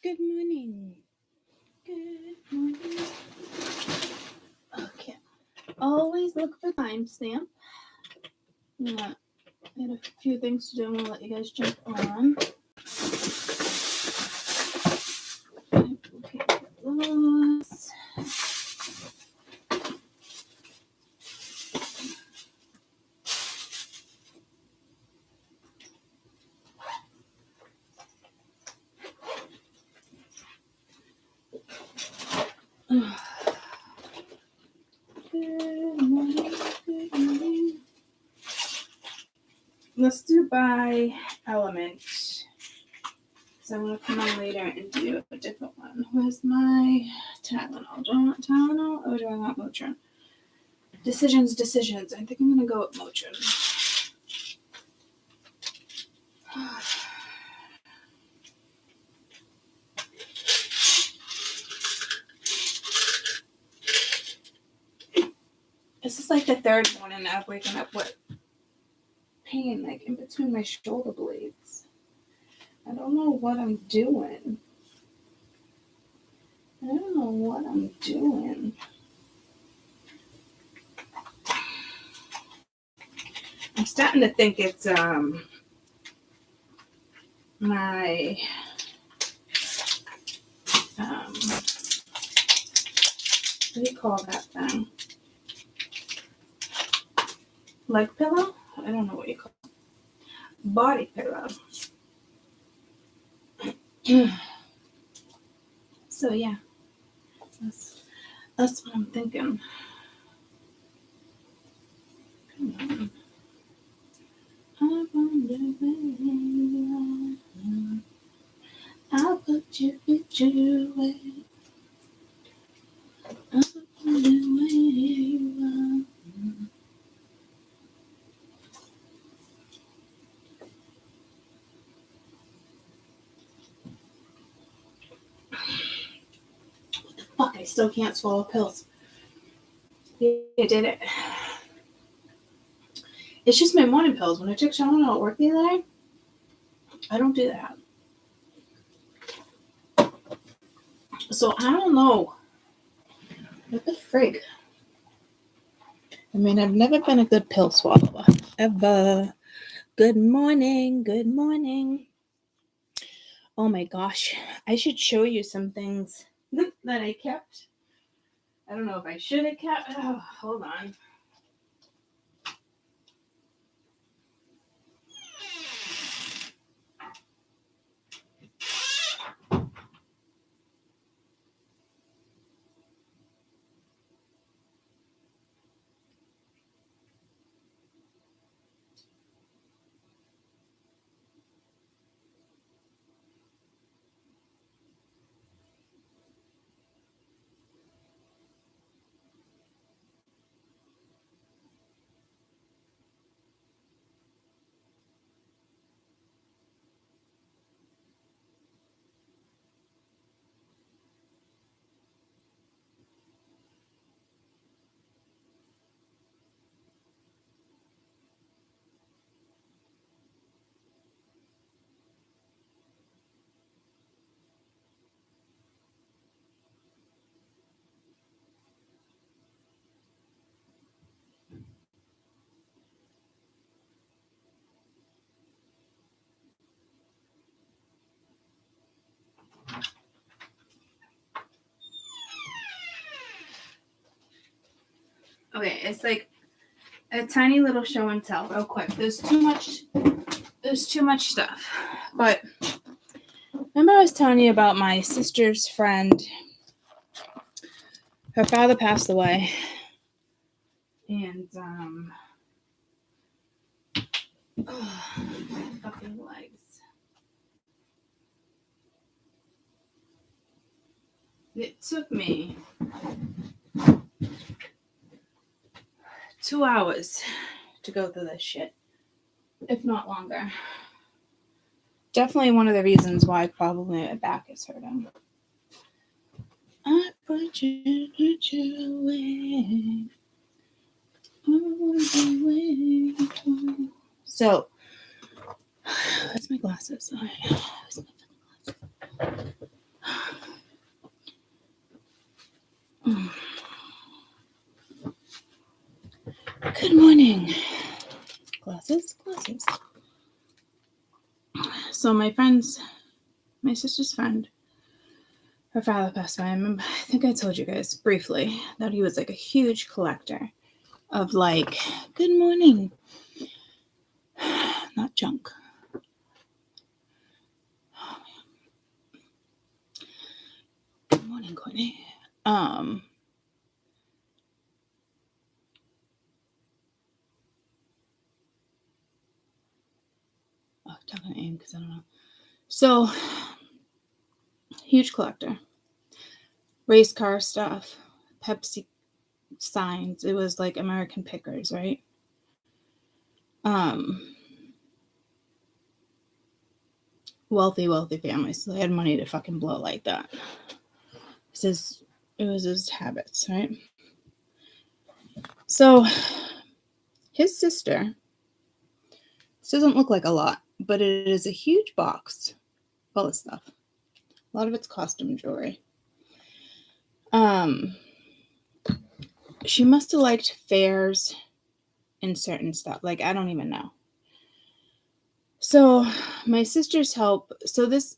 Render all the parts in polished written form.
Good morning. Good morning. Okay. Always look for timestamp. I had a few things to do. I'm going to let you guys jump on. Okay. Those. Good morning. Good morning. Let's do by element. So I'm going to come on later and do a different one. Where's my Tylenol? Do I want Tylenol or do I want Motrin? Decisions. I think I'm going to go with Motrin. This is like the third morning I've waken up with pain, like in between my shoulder blades. I don't know what I'm doing. I'm starting to think it's my what do you call that thing? Leg pillow? I don't know what you call it. Body pillow. So yeah, that's what I'm thinking. Come on. I wonder where you are. I'll put you away. I wonder where you are. What the fuck? I still can't swallow pills. Yeah, I did it. It's just my morning pills. When I took Tylenol at work the other day, I don't do that. So I don't know. What the frig? I mean, I've never been a good pill swallower. Ever. Good morning. Good morning. Oh my gosh. I should show you some things that I kept. I don't know if I should have kept. Oh, hold on. Okay, it's like a tiny little show and tell real quick. There's too much stuff. But remember I was telling you about my sister's friend. Her father passed away. And my fucking legs. It took me 2 hours to go through this shit, if not longer. Definitely one of the reasons why probably my back is hurting. I put you away. So, where's my glasses? morning. Glasses. So my sister's friend, her father passed away. I think I told you guys briefly that he was like a huge collector of like, good morning, not junk. Good morning, Courtney. Talking to Aim because I don't know. So, huge collector. Race car stuff, Pepsi signs. It was like American Pickers, right? Wealthy families. So they had money to fucking blow like that. It was his habits, right? So, his sister, this doesn't look like a lot, but it is a huge box full of stuff. A lot of it's costume jewelry. She must have liked fairs and certain stuff. Like, I don't even know. So, my sister's help. So, that's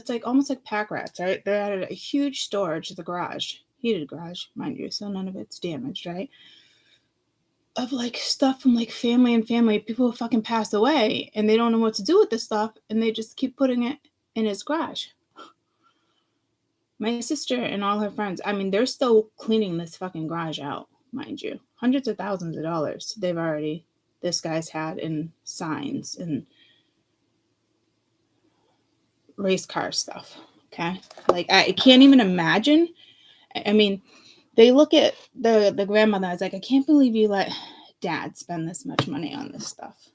like almost like pack rats, right? They're at a huge storage, the garage. Heated garage, mind you. So, none of it's damaged, right? Of like stuff from like family. People fucking pass away and they don't know what to do with this stuff. And they just keep putting it in his garage. My sister and all her friends, I mean, they're still cleaning this fucking garage out, mind you. Hundreds of thousands of dollars this guy's had in signs and race car stuff, okay? Like, I can't even imagine. I mean, they look at the grandmother, I was like, I can't believe you let dad spend this much money on this stuff.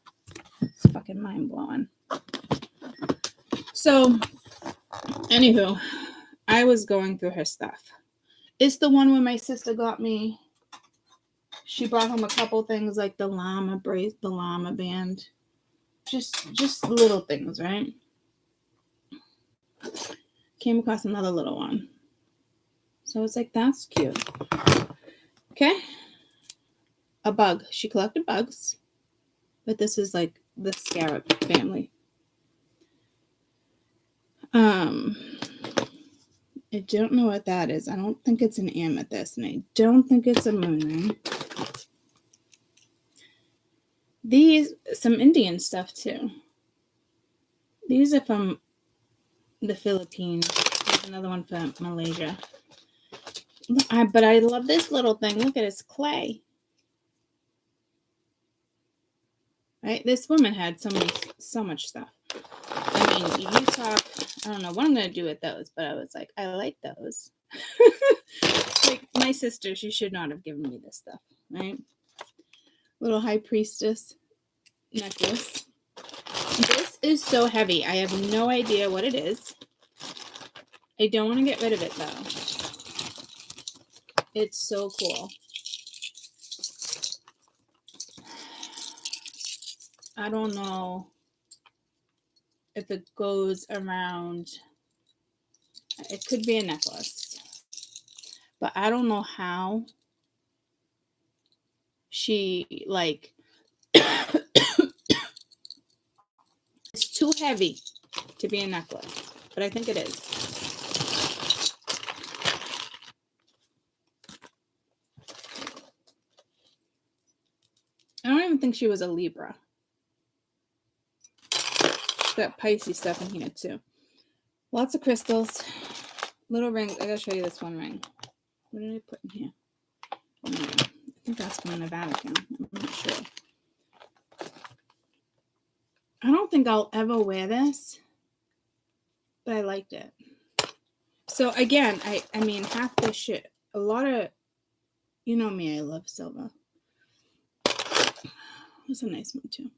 It's fucking mind-blowing. So, anywho, I was going through her stuff. It's the one where my sister got me. She brought home a couple things like the llama brace, the llama band. Just little things, right? Came across another little one. So it's like, that's cute. Okay. A bug. She collected bugs. But this is like the scarab family. I don't know what that is. I don't think it's an amethyst, and I don't think it's a moon ring. Some Indian stuff too. These are from the Philippines. There's another one from Malaysia. But I love this little thing. Look at it, it's clay. Right? This woman had so much stuff. I mean, you talk, I don't know what I'm going to do with those, but I was like, I like those. Like, my sister, she should not have given me this stuff, right? Little high priestess necklace. This is so heavy. I have no idea what it is. I don't want to get rid of it, though. It's so cool. I don't know if it goes around. It could be a necklace. But I don't know how she, like, it's too heavy to be a necklace. But I think it is. I don't even think she was a Libra. She's got Pisces stuff in here too. Lots of crystals. Little rings. I gotta show you this one ring. What did I put in here? I think that's from the Vatican. I'm not sure. I don't think I'll ever wear this, but I liked it. So again, I mean, half this shit. A lot of, you know me, I love silver. That's a nice one too.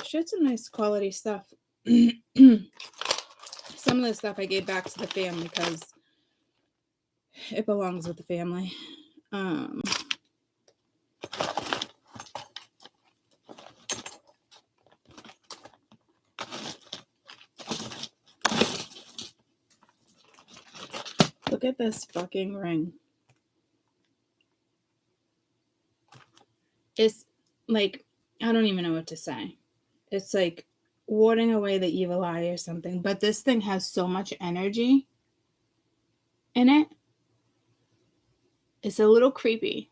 Shit's some nice quality stuff. Some of the stuff I gave back to the family because it belongs with the family. Look at this fucking ring. It's like, I don't even know what to say. It's like warding away the evil eye or something. But this thing has so much energy in it. It's a little creepy.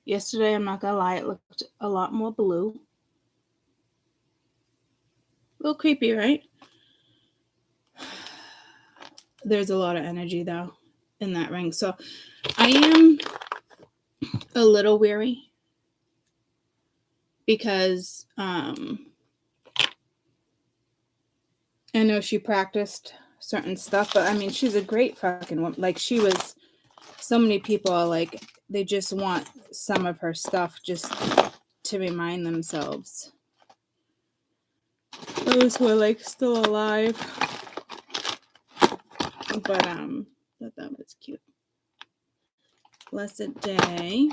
Yesterday, I'm not gonna lie, it looked a lot more blue. A little creepy, right? There's a lot of energy, though, in that ring. So I am a little weary because I know she practiced certain stuff, but I mean, she's a great fucking woman. Like, she was, so many people are like, they just want some of her stuff just to remind themselves. Those who are like still alive. But thought that was cute. Blessed Day.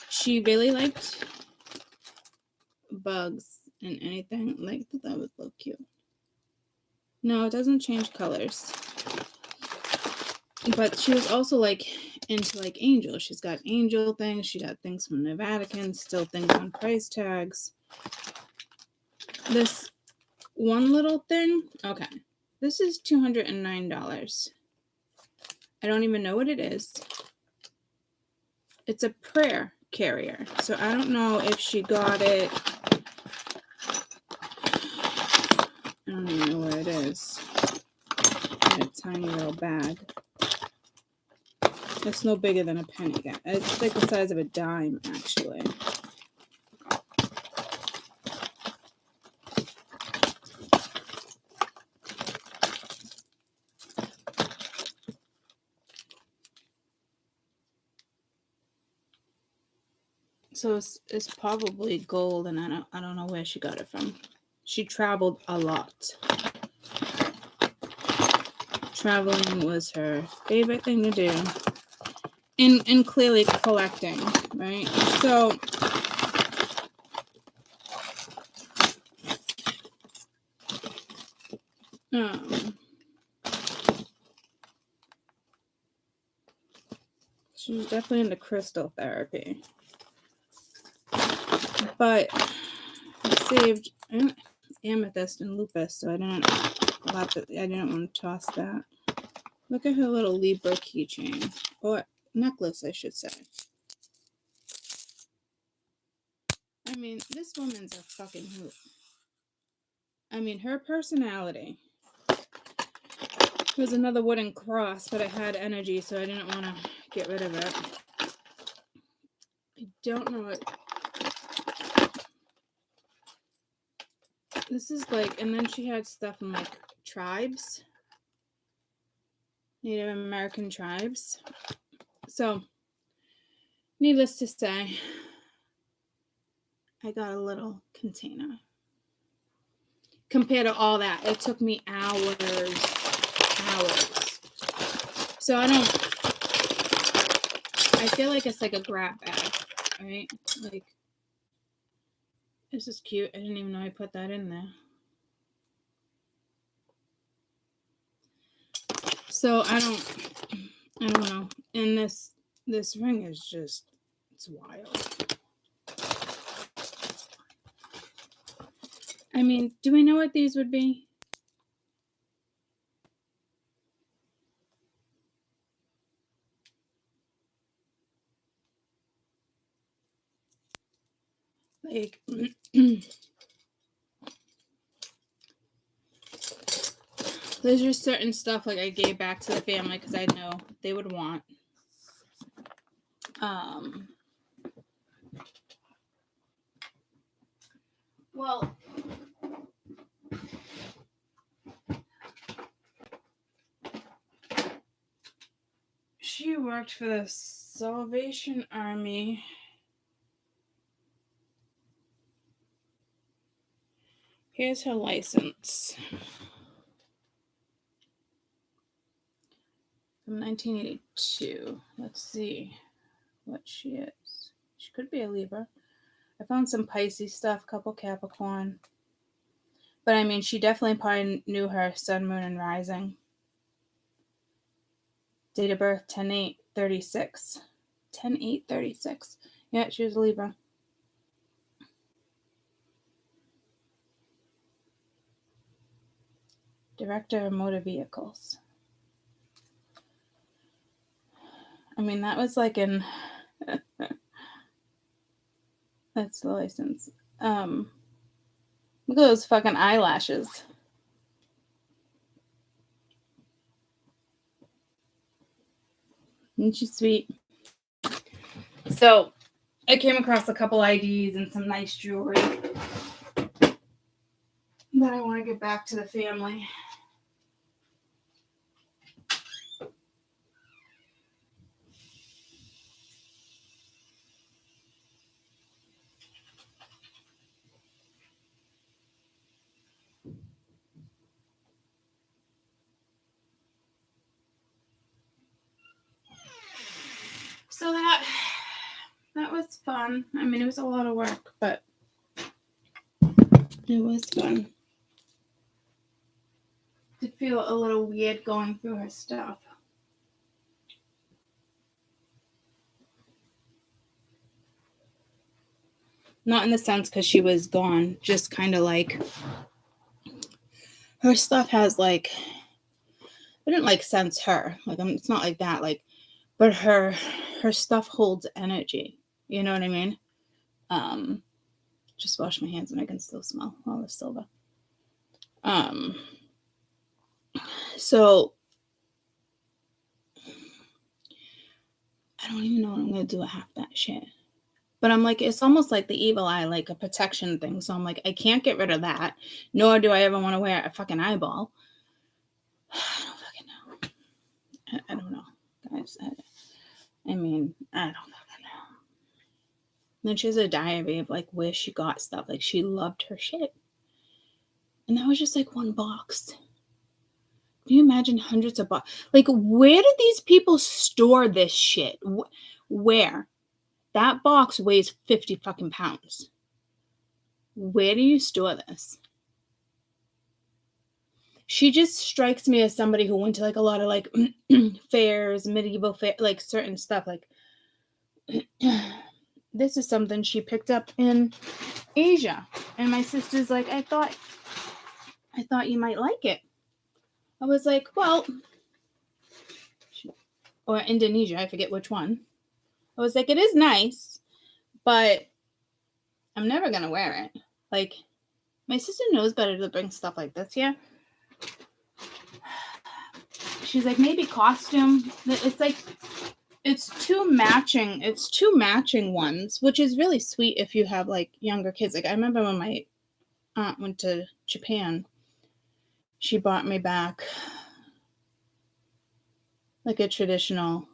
She really liked bugs and anything. Like, that would look cute. No, it doesn't change colors. But she was also like into like angels. She's got angel things. She got things from the Vatican. Still things on price tags. This one little thing. Okay. This is $209. I don't even know what it is. It's a prayer carrier. So I don't know if she got it. I don't even know where it is. In a tiny little bag. It's no bigger than a penny. It's like the size of a dime, actually. So it's probably gold, and I don't know where she got it from. She traveled a lot. Traveling was her favorite thing to do. And clearly collecting, right? So she was definitely into crystal therapy. But I saved amethyst and lupus, so I didn't want to toss that. Look at her little Libra keychain. Or necklace, I should say. I mean, this woman's a fucking hoot. I mean, her personality. There's another wooden cross, but I had energy, so I didn't want to get rid of it. I don't know what... This is like... And then she had stuff from, like, tribes. Native American tribes. So, needless to say, I got a little container. Compared to all that, it took me hours. So I feel like it's like a grab bag, right? Like, this is cute. I didn't even know I put that in there. So I don't know. And this ring is just, it's wild. I mean, do we know what these would be? Like, there's just certain stuff like I gave back to the family because I know they would want. Well, she worked for the Salvation Army. Here's her license. From 1982. Let's see what she is. She could be a Libra. I found some Pisces stuff, couple Capricorn. But I mean, she definitely probably knew her sun, moon, and rising. Date of birth, 10/8/36. 10/8/36. Yeah, she was a Libra. Director of Motor Vehicles. I mean, that was like in... That's the license. Look at those fucking eyelashes. Isn't she sweet? So, I came across a couple IDs and some nice jewelry that I want to give back to the family. So that was fun. I mean, it was a lot of work, but it was fun. Did feel a little weird going through her stuff. Not in the sense because she was gone, just kind of like her stuff has like, I didn't like sense her. Like, it's not like that. Like, but her stuff holds energy. You know what I mean? Just wash my hands and I can still smell all the silver. So I don't even know what I'm gonna do with half that shit. But I'm like, it's almost like the evil eye, like a protection thing. So I'm like, I can't get rid of that. Nor do I ever want to wear a fucking eyeball. I don't fucking know. I don't know, guys. I mean, I don't fucking know. Then she has a diary of like where she got stuff. Like she loved her shit. And that was just like one box. Can you imagine hundreds of boxes? Like, where do these people store this shit? Where? That box weighs 50 fucking pounds. Where do you store this? She just strikes me as somebody who went to like a lot of like fairs, medieval fair, like certain stuff. Like this is something she picked up in Asia. And my sister's like, I thought you might like it. I was like, well, or Indonesia, I forget which one. I was like, it is nice, but I'm never going to wear it. Like, my sister knows better to bring stuff like this here. She's like, maybe costume. It's like, it's two matching ones, which is really sweet if you have like younger kids. Like, I remember when my aunt went to Japan, she bought me back like a traditional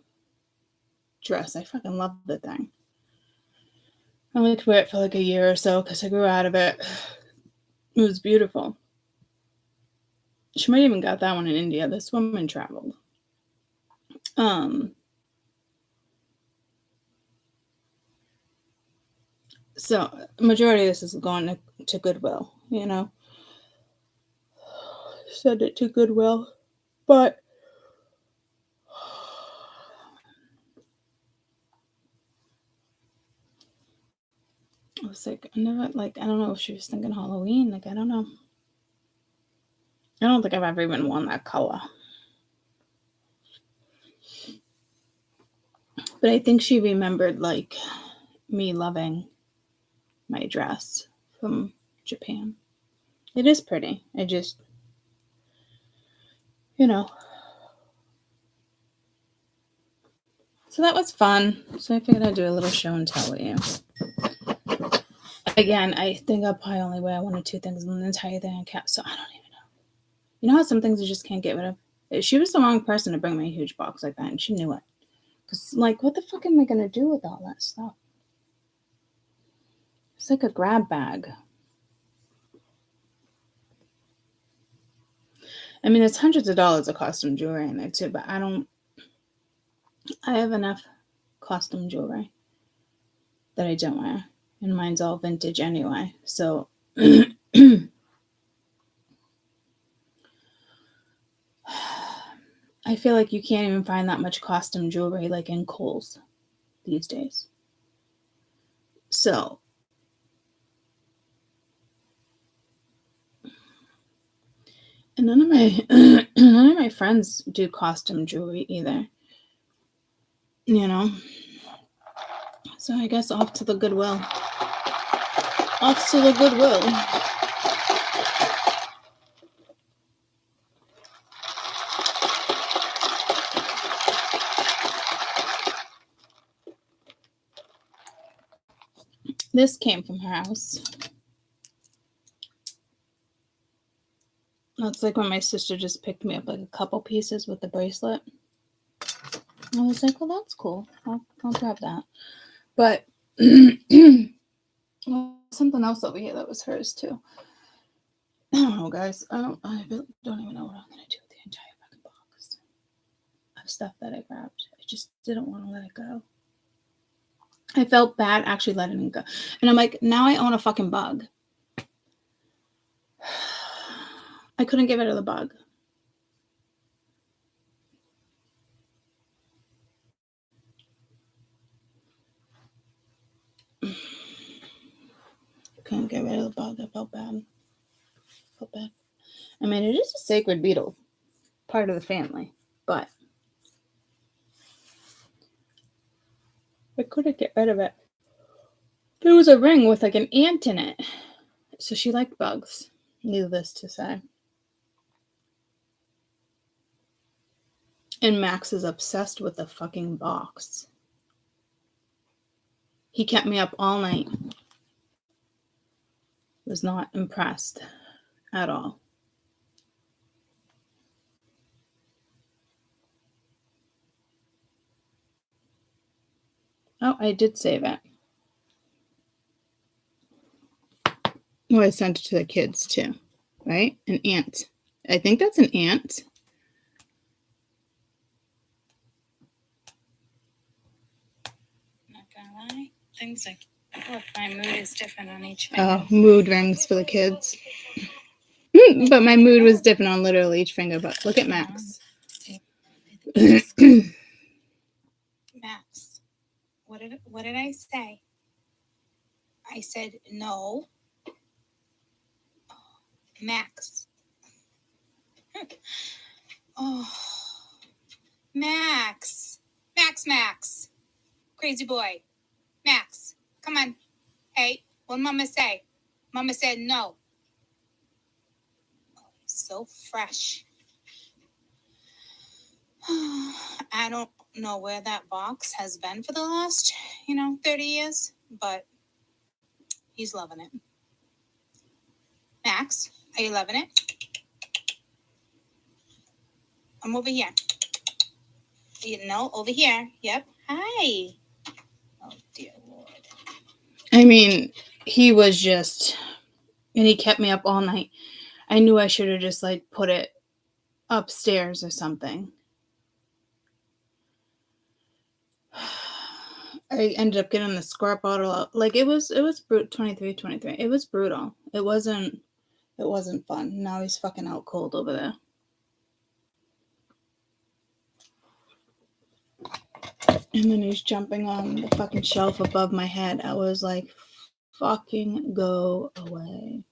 dress. I fucking love the thing. I only could wear it for like a year or so because I grew out of it. It was beautiful. She might even got that one in India. This woman traveled. So majority of this is going to Goodwill, you know. Send it to Goodwill, but I was like, I don't know if she was thinking Halloween. Like, I don't know. I don't think I've ever even worn that color. But I think she remembered, like, me loving my dress from Japan. It is pretty. I just, you know. So that was fun. So I figured I'd do a little show and tell with you. Again, I think I'll probably only wear one or two things in the entire thing on cap, so I don't even know. You know how some things you just can't get rid of? She was the wrong person to bring me a huge box like that, and she knew it. Because, like, what the fuck am I going to do with all that stuff? It's like a grab bag. I mean, there's hundreds of dollars of costume jewelry in there, too, but I have enough costume jewelry that I don't wear. And mine's all vintage anyway. So I feel like you can't even find that much costume jewelry like in Kohl's. these days. So, and none of my friends do costume jewelry either. You know? So I guess off to the Goodwill. Off to the Goodwill. This came from her house. That's like when my sister just picked me up like a couple pieces with the bracelet. I was like, well, that's cool. I'll grab that. But something else over here that was hers too. I don't know, guys. I don't even know what I'm gonna do with the entire fucking box of stuff that I grabbed. I just didn't want to let it go. I felt bad actually letting it go. And I'm like, now I own a fucking bug. I couldn't get rid of the bug. Couldn't get rid of the bug. I felt bad. I mean, it is a sacred beetle, part of the family, but I couldn't get rid of it. There was a ring with like an ant in it. So she liked bugs, needless to say. And Max is obsessed with the fucking box. He kept me up all night. Was not impressed at all. Oh, I did save it. Well, I sent it to the kids too, right? An ant. I think that's an ant. Not gonna lie, things like my mood is different on each finger. Oh, mood rings for the kids. But my mood was different on literally each finger. But look at Max. Max, what did I say? I said no. Max. Oh, Max. Max. Crazy boy. Max, come on. Hey, what did Mama say? Mama said no. Oh, he's so fresh. I don't know where that box has been for the last, 30 years, but he's loving it. Max, are you loving it? I'm over here. Over here. Yep. Hi. Oh, dear Lord. I mean, he was just, and he kept me up all night. I knew I should have just like put it upstairs or something. I ended up getting the squirt bottle out. Like it was 23. It was brutal. It wasn't fun. Now he's fucking out cold over there. And then he's jumping on the fucking shelf above my head. I was like, fucking go away.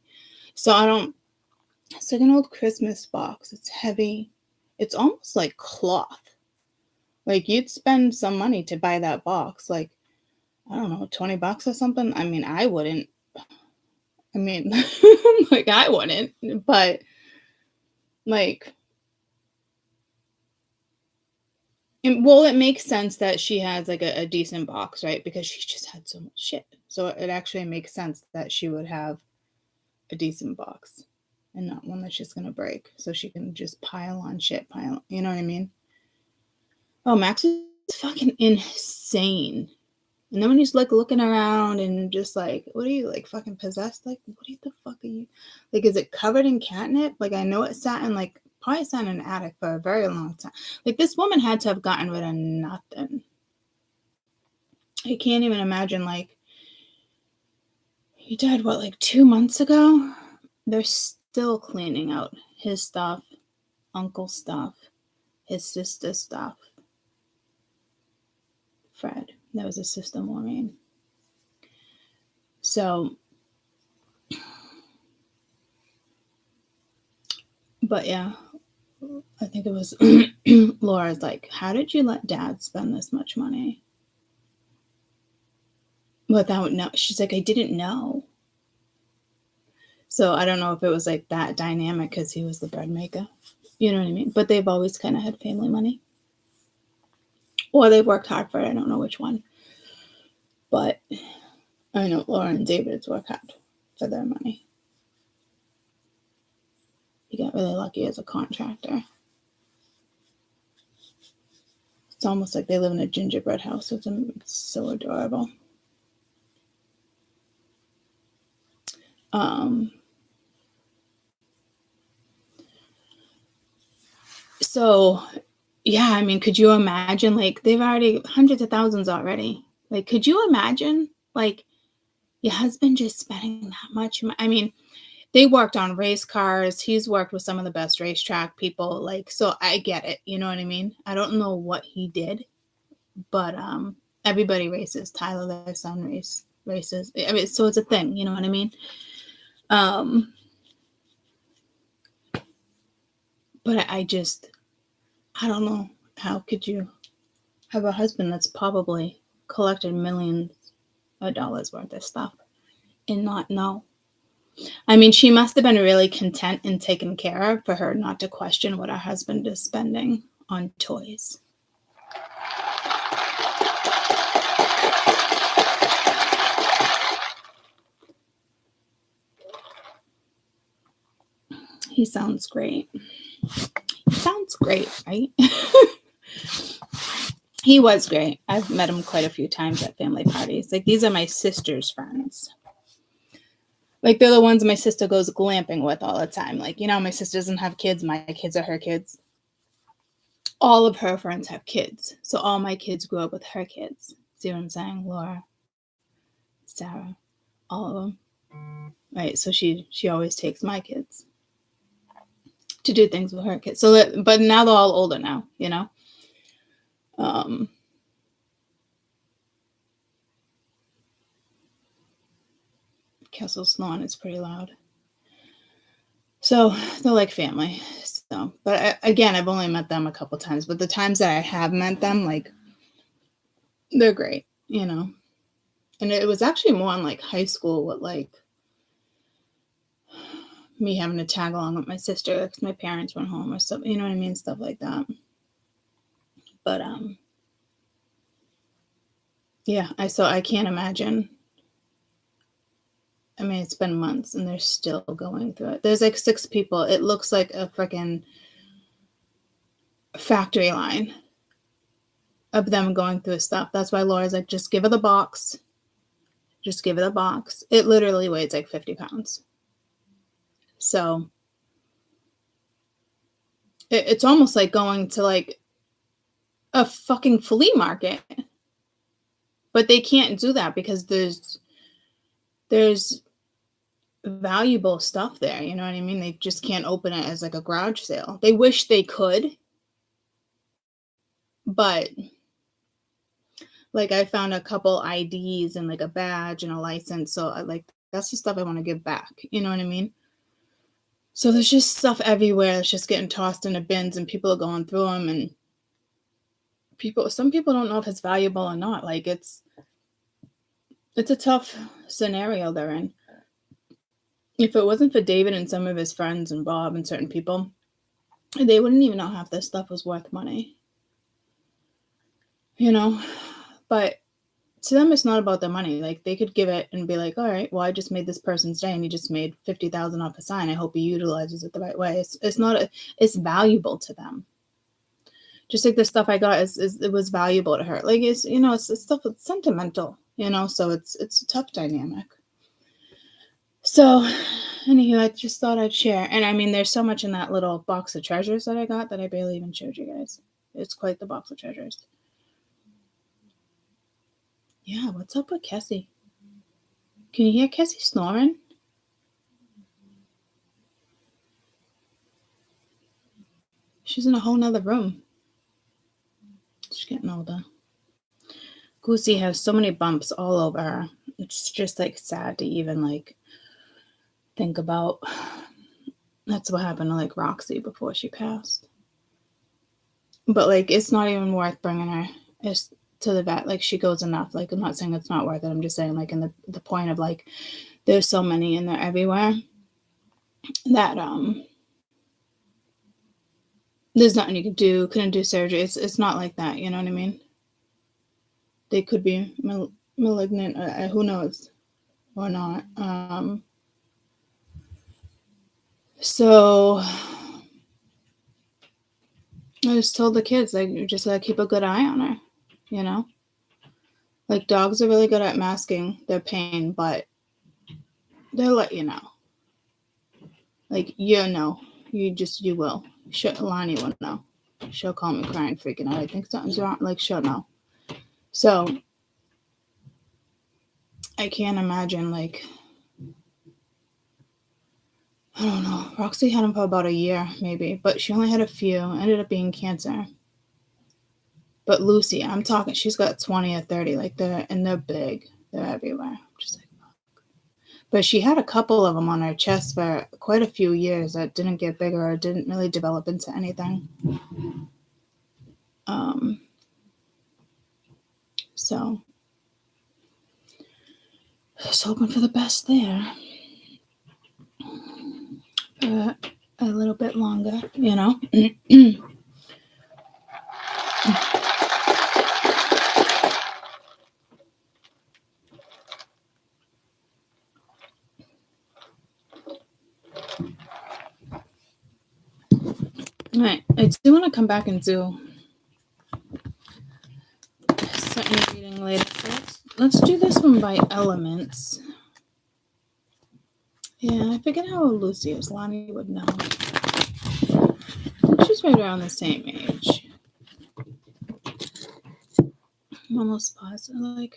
So it's like an old Christmas box. It's heavy. It's almost like cloth. Like you'd spend some money to buy that box. Like, I don't know, $20 or something. I mean, I wouldn't. I mean, like I wouldn't, but like, it makes sense that she has like a decent box, right? Because she just had so much shit. So it actually makes sense that she would have a decent box and not one that's just going to break. So she can just pile on shit, you know what I mean? Oh, Max is fucking insane. And then when he's like looking around and just like, what are you like fucking possessed? Like, what the fuck are you? Like, is it covered in catnip? Like, I know it sat in like, probably sat in an attic for a very long time. Like, this woman had to have gotten rid of nothing. I can't even imagine, like, he died, what, like 2 months ago? They're still cleaning out his stuff, uncle's stuff, his sister's stuff. Fred. That was his sister Maureen. So, but yeah, I think it was Laura's like, how did you let dad spend this much money? Without no, she's like, I didn't know. So I don't know if it was like that dynamic because he was the bread maker. You know what I mean? But they've always kind of had family money. Or they've worked hard for it. I don't know which one. But I know Laura and David's work hard for their money. He got really lucky as a contractor. It's almost like they live in a gingerbread house. It's so adorable. So, yeah, I mean, could you imagine, like, they've already hundreds of thousands already. Like, could you imagine, like, your husband just spending that much? I mean, they worked on race cars. He's worked with some of the best racetrack people. Like, so I get it. You know what I mean? I don't know what he did, but everybody races. Tyler, their son, races. I mean, so it's a thing. You know what I mean? But I don't know. How could you have a husband that's probably collected millions of dollars worth of stuff and not know? I mean, she must have been really content and taken care of for her not to question what her husband is spending on toys. He sounds great. He sounds great, right? He was great. I've met him quite a few times at family parties. Like, these are my sister's friends. Like, they're the ones my sister goes glamping with all the time. Like, you know, my sister doesn't have kids. My kids are her kids. All of her friends have kids. So all my kids grew up with her kids. See what I'm saying? Laura, Sarah, all of them. Right. So she always takes my kids to do things with her kids. So that, but now they're all older now, you know? Kessel snoring is pretty loud. So they're like family. So, but again, I've only met them a couple times, but the times that I have met them, like, they're great, you know? And it was actually more in like high school with like me having to tag along with my sister because my parents went home or something, you know what I mean? Stuff like that. But yeah, I can't imagine. I mean, it's been months and they're still going through it. There's like 6 people. It looks like a freaking factory line of them going through stuff. That's why Laura's like, just give her the box. Just give her the box. It literally weighs like 50 pounds. So it's almost like going to like a fucking flea market. But they can't do that because there's valuable stuff there, you know what I mean? They just can't open it as like a garage sale. They wish they could, but like I found a couple IDs and like a badge and a license, so that's the stuff I want to give back, you know what I mean? So there's just stuff everywhere that's just getting tossed into bins and people are going through them, and some people don't know if it's valuable or not. Like it's a tough scenario they're in. If it wasn't for David and some of his friends and Bob and certain people, they wouldn't even know half this stuff was worth money. You know? But to them, it's not about the money. Like, they could give it and be like, all right, well, I just made this person's day and he just made $50,000 off a sign. I hope he utilizes it the right way. It's valuable to them. Just like the stuff I got it was valuable to her. Like, it's, you know, it's stuff that's sentimental, you know? So it's a tough dynamic. So, anywho, I just thought I'd share. And I mean, there's so much in that little box of treasures that I got that I barely even showed you guys. It's quite the box of treasures. Yeah, what's up with Cassie? Can you hear Cassie snoring? She's in a whole nother room. She's getting older. Goosey has so many bumps all over her. It's just like sad to even like think about. That's what happened to like Roxy before she passed. But like it's not even worth bringing her to the vet. Like she goes enough. Like I'm not saying it's not worth it. I'm just saying like in the point of like there's so many and they're everywhere that there's nothing you can do. Couldn't do surgery. It's not like that. You know what I mean? They could be malignant. Who knows? Or not. So I just told the kids, like, you just gotta keep a good eye on her, you know? Like, dogs are really good at masking their pain, but they'll let you know. Like, you know. You will. Lonnie will know. She'll call me crying, freaking out. I think something's wrong. Like, she'll know. So, I can't imagine, like, I don't know. Roxy had him for about a year, maybe, but she only had a few. Ended up being cancer. But Lucy, I'm talking, she's got 20 or 30. Like, they're big. They're everywhere. I'm just like, but she had a couple of them on her chest for quite a few years that didn't get bigger or didn't really develop into anything. So I was hoping for the best there. For a little bit longer, you know. Alright, I do want to come back and do certain reading later. So let's do this one by elements. Yeah, I figured how old Lucy is. Lonnie would know. I think she's right around the same age. I'm almost positive. Like,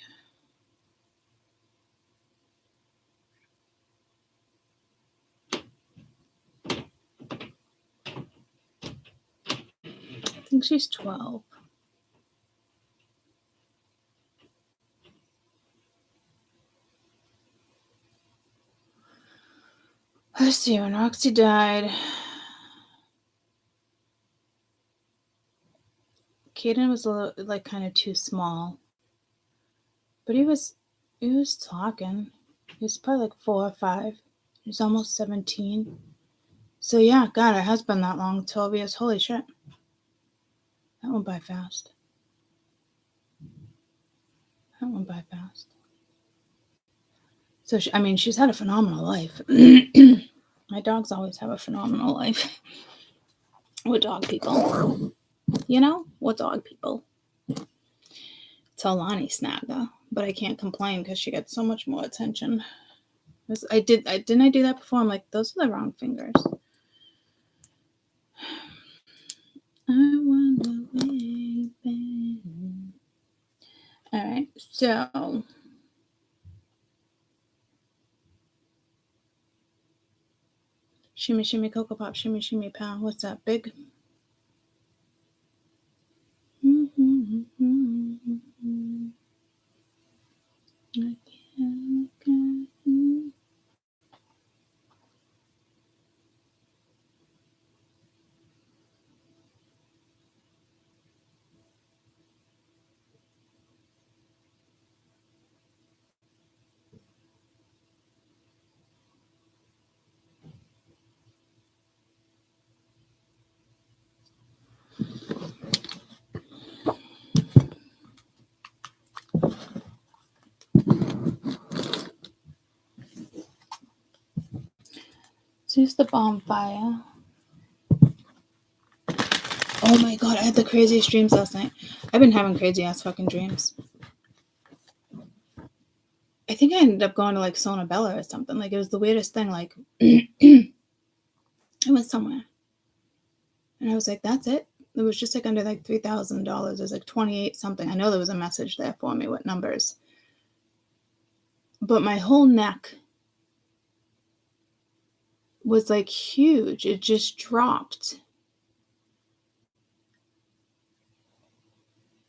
I think she's 12. Let's see, when Roxy died, Caden was a little, like, kind of too small. But he was talking. He was probably like 4 or 5. He was almost 17. So yeah, God, it has been that long, 12 years. Holy shit. That went by fast. So, she's had a phenomenal life. My dogs always have a phenomenal life. We're dog people. You know? We're dog people. Till Lonnie snagged her. But I can't complain because she gets so much more attention. Didn't I do that before? I'm like, those are the wrong fingers. I wonder where been. Alright, so shimmy, shimmy, Cocoa Pop, shimmy, shimmy, pow. What's that, big? So here's the bonfire. Oh my God, I had the craziest dreams last night. I've been having crazy ass fucking dreams. I think I ended up going to like Sonabella or something. Like, it was the weirdest thing. Like, I went somewhere. And I was like, that's it. It was just like under like $3,000. It was like 28 something. I know there was a message there for me with numbers. But my whole neck was like huge. It just dropped.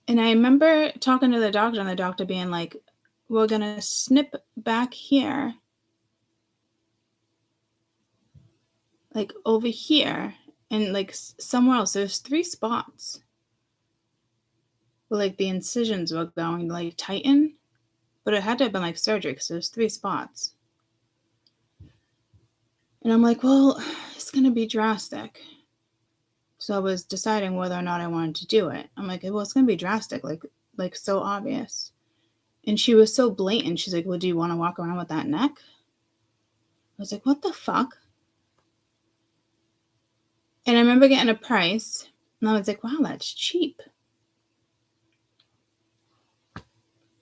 And I remember talking to the doctor and the doctor being like, we're going to snip back here, like over here, and like somewhere else. There's 3 spots where like the incisions were going to like tighten, but it had to have been like surgery because there's 3 spots. And I'm like, well, it's going to be drastic. So I was deciding whether or not I wanted to do it. I'm like, well, it's going to be drastic, like so obvious. And she was so blatant. She's like, well, do you want to walk around with that neck? I was like, what the fuck? And I remember getting a price, and I was like, wow, that's cheap.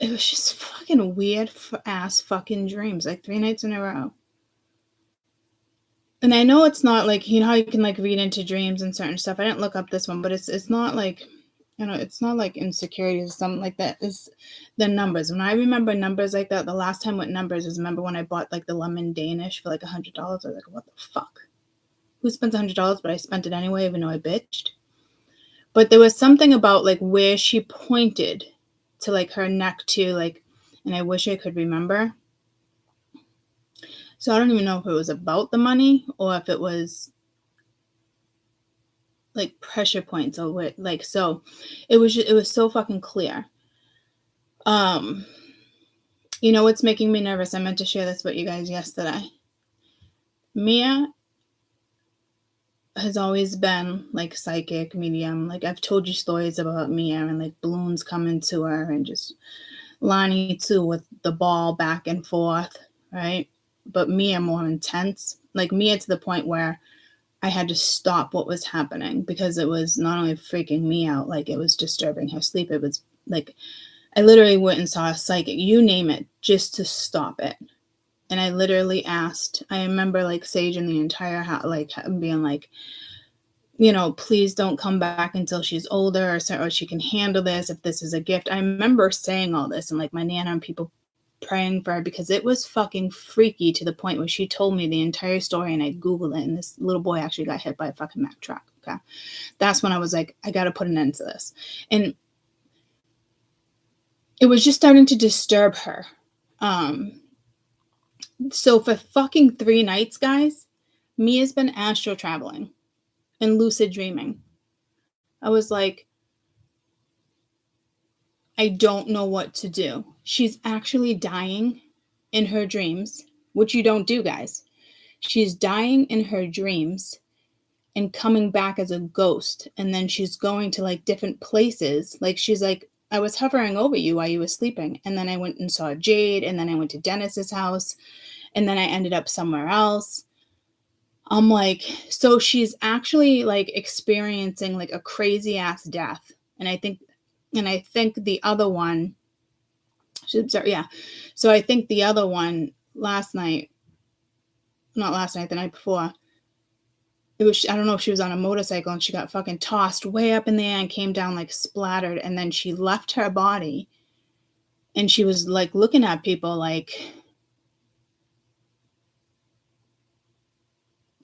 It was just fucking weird ass fucking dreams, like 3 nights in a row. And I know it's not like, you know how you can like read into dreams and certain stuff. I didn't look up this one, but it's not like, you know, it's not like insecurities or something like that. It's the numbers. When I remember numbers like that, the last time with numbers is remember when I bought like the lemon Danish for like $100. I was like, what the fuck? Who spends $100? But I spent it anyway, even though I bitched. But there was something about like where she pointed to like her neck to like, and I wish I could remember. So I don't even know if it was about the money or if it was like pressure points or what, like, so it was so fucking clear. You know what's making me nervous? I meant to share this with you guys yesterday. Mia has always been like psychic, medium. Like I've told you stories about Mia and like balloons coming to her and just Lonnie too with the ball back and forth, right? But Mia more intense. Like Mia to the point where I had to stop what was happening because it was not only freaking me out, like it was disturbing her sleep. It was like I literally went and saw a psychic, you name it, just to stop it. And I literally asked, I remember like saging the entire house, like being like, you know, please don't come back until she's older or she can handle this, if this is a gift. I remember saying all this and like my Nana and people praying for her because it was fucking freaky to the point where she told me the entire story and I Googled it and this little boy actually got hit by a fucking Mack truck. Okay. That's when I was like, I got to put an end to this. And it was just starting to disturb her. So for fucking 3 nights, guys, Mia's been astral traveling and lucid dreaming. I was like, I don't know what to do. She's actually dying in her dreams, which you don't do, guys. She's dying in her dreams and coming back as a ghost. And then she's going to like different places. Like she's like, I was hovering over you while you were sleeping. And then I went and saw Jade. And then I went to Dennis's house. And then I ended up somewhere else. I'm like, so she's actually like experiencing like a crazy ass death. And I think the other one, yeah. So I think the other one the night before, it was, I don't know if she was on a motorcycle and she got fucking tossed way up in the air and came down like splattered. And then she left her body and she was like looking at people like,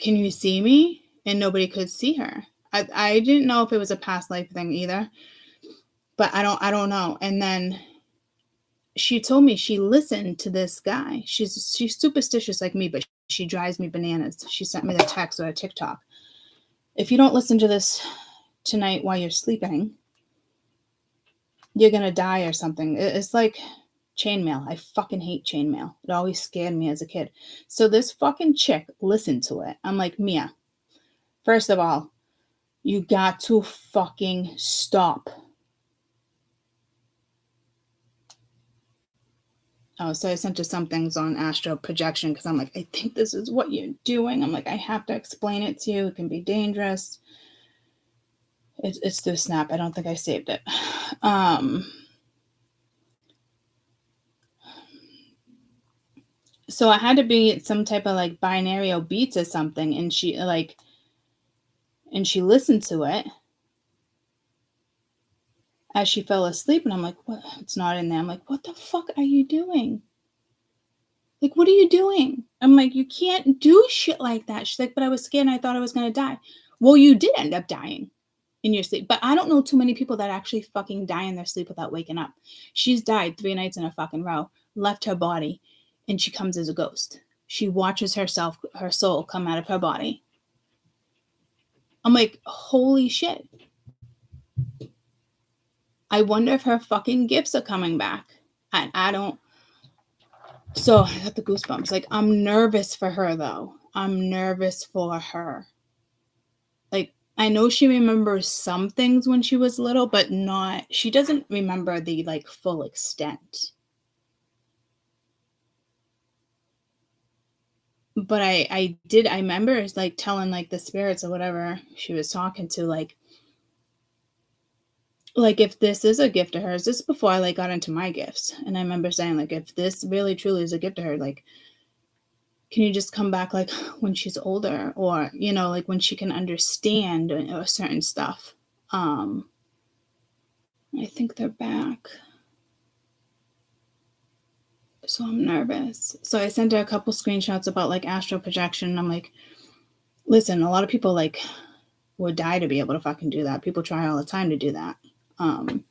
can you see me? And nobody could see her. I didn't know if it was a past life thing either, but I don't know. And then she told me she listened to this guy. She's superstitious like me, but she drives me bananas. She sent me the text or a TikTok. If you don't listen to this tonight while you're sleeping, you're going to die or something. It's like chainmail. I fucking hate chainmail. It always scared me as a kid. So this fucking chick listened to it. I'm like, Mia, first of all, you got to fucking stop. Oh, so I sent her some things on astral projection because I'm like, I think this is what you're doing. I'm like, I have to explain it to you. It can be dangerous. It's through Snap. I don't think I saved it. So I had to be some type of like binary beats or something, and she listened to it as she fell asleep, and I'm like, what? It's not in there. I'm like, what the fuck are you doing? Like, what are you doing? I'm like, you can't do shit like that. She's like, but I was scared and I thought I was going to die. Well, you did end up dying. in your sleep. But I don't know too many people that actually fucking die in their sleep without waking up. She's died 3 nights in a fucking row, left her body, and she comes as a ghost. She watches her soul come out of her body. I'm like, holy shit. I wonder if her fucking gifts are coming back. I don't. So I got the goosebumps. Like, I'm nervous for her, though. I'm nervous for her. Like, I know she remembers some things when she was little, but she doesn't remember the, like, full extent. But I remember, like, telling, like, the spirits or whatever she was talking to, like, if this is a gift to her, this is before I, like, got into my gifts. And I remember saying, like, if this really truly is a gift to her, like, can you just come back, like, when she's older, or, you know, like, when she can understand or certain stuff. I think they're back. So I'm nervous. So I sent her a couple screenshots about, like, astral projection. And I'm like, listen, a lot of people, like, would die to be able to fucking do that. People try all the time to do that. And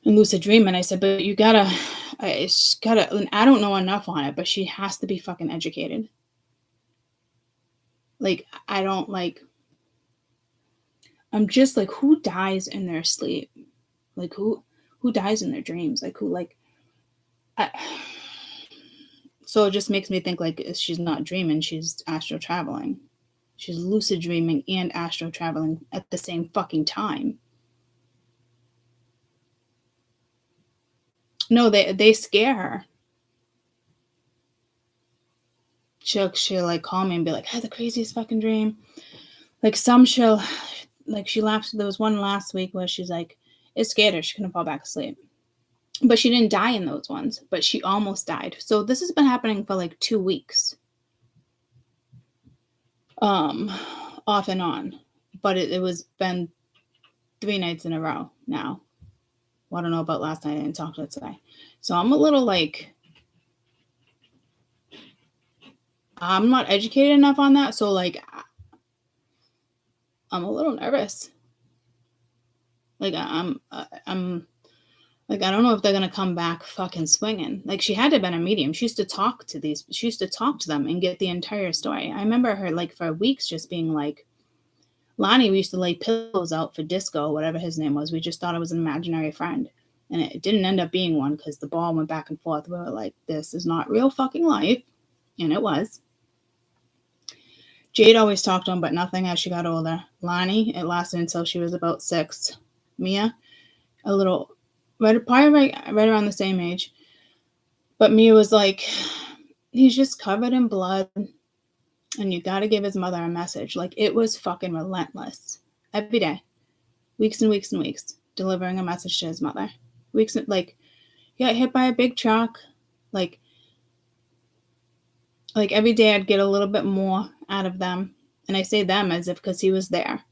lucid dreaming, I said, but you gotta, and I don't know enough on it, but she has to be fucking educated. Like, I don't, like, I'm just like, who dies in their sleep? Like, who dies in their dreams? Like, who, like, so it just makes me think, like, she's not dreaming, she's astral traveling. She's lucid dreaming and astral traveling at the same fucking time. No, they scare her. She'll like call me and be like, I had the craziest fucking dream. Like, like, she laughed. There was one last week where she's like, it scared her. She couldn't fall back asleep. But she didn't die in those ones, but she almost died. So this has been happening for like 2 weeks. Off and on. But it was been 3 nights in a row now. Well, I don't know about last night. I didn't talk to her today. So I'm a little, like, I'm not educated enough on that. So, like, I'm a little nervous. Like, I'm like, I don't know if they're going to come back fucking swinging. Like, she had to have been a medium. She used to talk to them and get the entire story. I remember her, like, for weeks just being like, Lonnie, we used to lay pillows out for Disco, whatever his name was. We just thought it was an imaginary friend. And it didn't end up being one because the ball went back and forth. We were like, this is not real fucking life. And it was. Jade always talked to him, but nothing as she got older. Lonnie, it lasted until she was about 6. Mia, a little, probably right around the same age. But Mia was like, he's just covered in blood. And you got to give his mother a message. Like, it was fucking relentless. Every day. Weeks and weeks and weeks. Delivering a message to his mother. Weeks, like, he got hit by a big truck. Like every day I'd get a little bit more out of them. And I say them as if because he was there.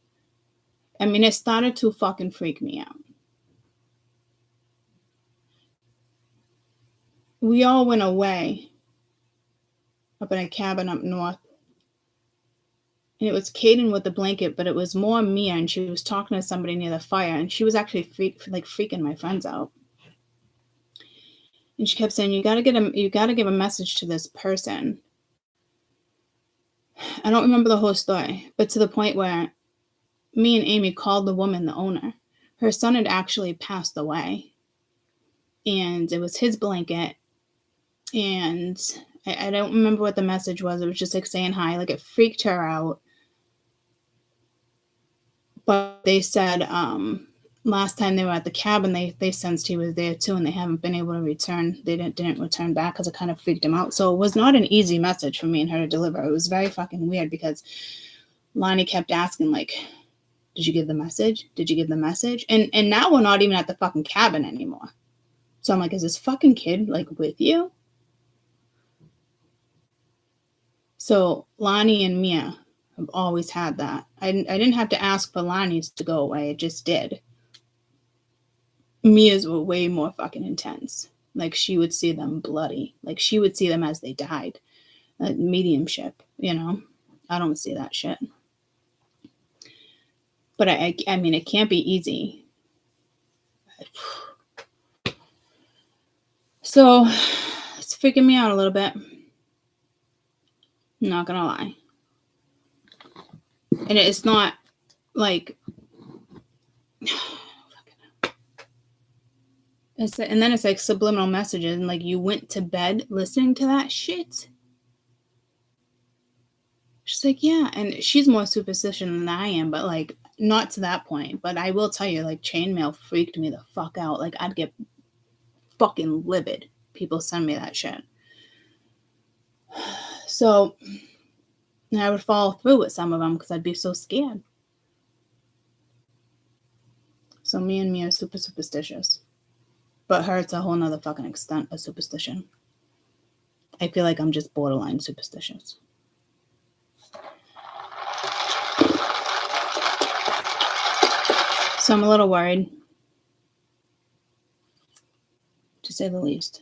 I mean, it started to fucking freak me out. We all went away up in a cabin up north. And it was Kaden with the blanket, but it was more Mia, and she was talking to somebody near the fire, and she was actually freaking my friends out. And she kept saying, you gotta give a message to this person. I don't remember the whole story, but to the point where me and Amy called the woman the owner. Her son had actually passed away. And it was his blanket. And I don't remember what the message was. It was just like saying hi. Like, it freaked her out. But they said last time they were at the cabin, they sensed he was there too, and they haven't been able to return. They didn't return back because it kind of freaked him out. So it was not an easy message for me and her to deliver. It was very fucking weird because Lonnie kept asking, like, did you give the message? Did you give the message? And now we're not even at the fucking cabin anymore. So I'm like, is this fucking kid, like, with you? So Lonnie and Mia have always had that. I didn't have to ask for Lonnie's to go away. It just did. Mia's were way more fucking intense. Like, she would see them bloody. Like, she would see them as they died. Mediumship, you know? I don't see that shit. But I mean, it can't be easy. So it's freaking me out a little bit. I'm not gonna lie. And it's not like, and then it's like subliminal messages, and like you went to bed listening to that shit. She's like, yeah, and she's more superstitious than I am, but like not to that point. But I will tell you, like, chainmail freaked me the fuck out. Like, I'd get fucking livid. People send me that shit. So I would follow through with some of them because I'd be so scared. So me are super superstitious. But her, it's a whole nother fucking extent of superstition. I feel like I'm just borderline superstitious. So I'm a little worried, to say the least.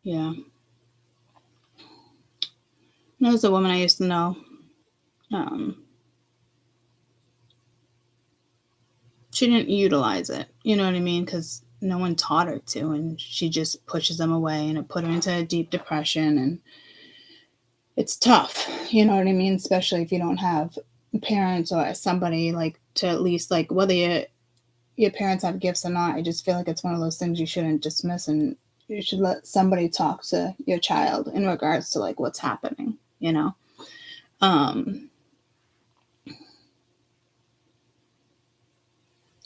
Yeah. There's a woman I used to know. She didn't utilize it, you know what I mean? Because no one taught her to, and she just pushes them away, and it put her into a deep depression, and it's tough, you know what I mean? Especially if you don't have parents or somebody like to at least, like, whether your parents have gifts or not, I just feel like it's one of those things you shouldn't dismiss, and you should let somebody talk to your child in regards to like what's happening, you know?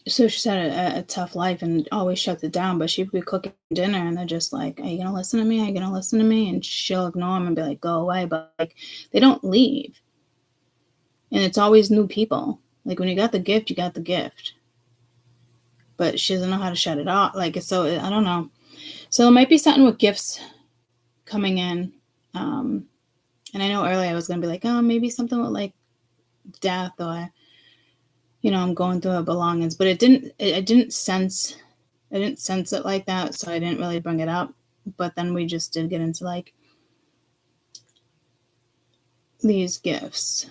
So she's had a tough life and always shuts it down, but she'd be cooking dinner and they're just like, are you going to listen to me? Are you going to listen to me? And she'll ignore them and be like, go away. But like, they don't leave. And it's always new people. Like, when you got the gift, you got the gift. But she doesn't know how to shut it off. Like, so I don't know. So there might be something with gifts coming in. And I know earlier I was going to be like, oh, maybe something with like death, or, you know, I'm going through a belongings, but I didn't sense it like that. So I didn't really bring it up, but then we just did get into like these gifts.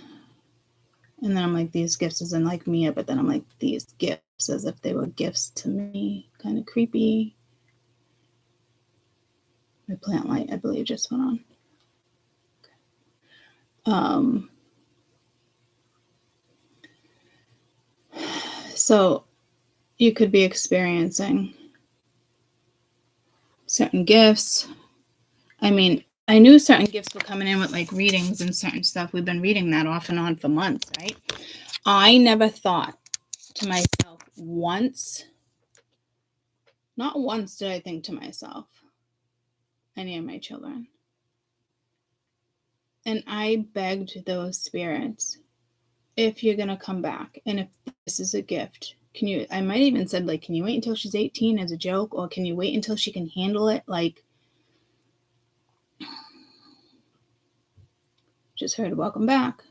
And then I'm like, these gifts isn't like Mia, but then I'm like, these gifts as if they were gifts to me. Kind of creepy. My plant light, I believe, just went on. So you could be experiencing certain gifts. I mean, I knew certain gifts were coming in with like readings and certain stuff. We've been reading that off and on for months, right? I never thought to myself not once did I think to myself, any of my children. And I begged those spirits, if you're going to come back, and if this is a gift, I might even said, like, can you wait until she's 18 as a joke? Or can you wait until she can handle it? Like, just heard welcome back.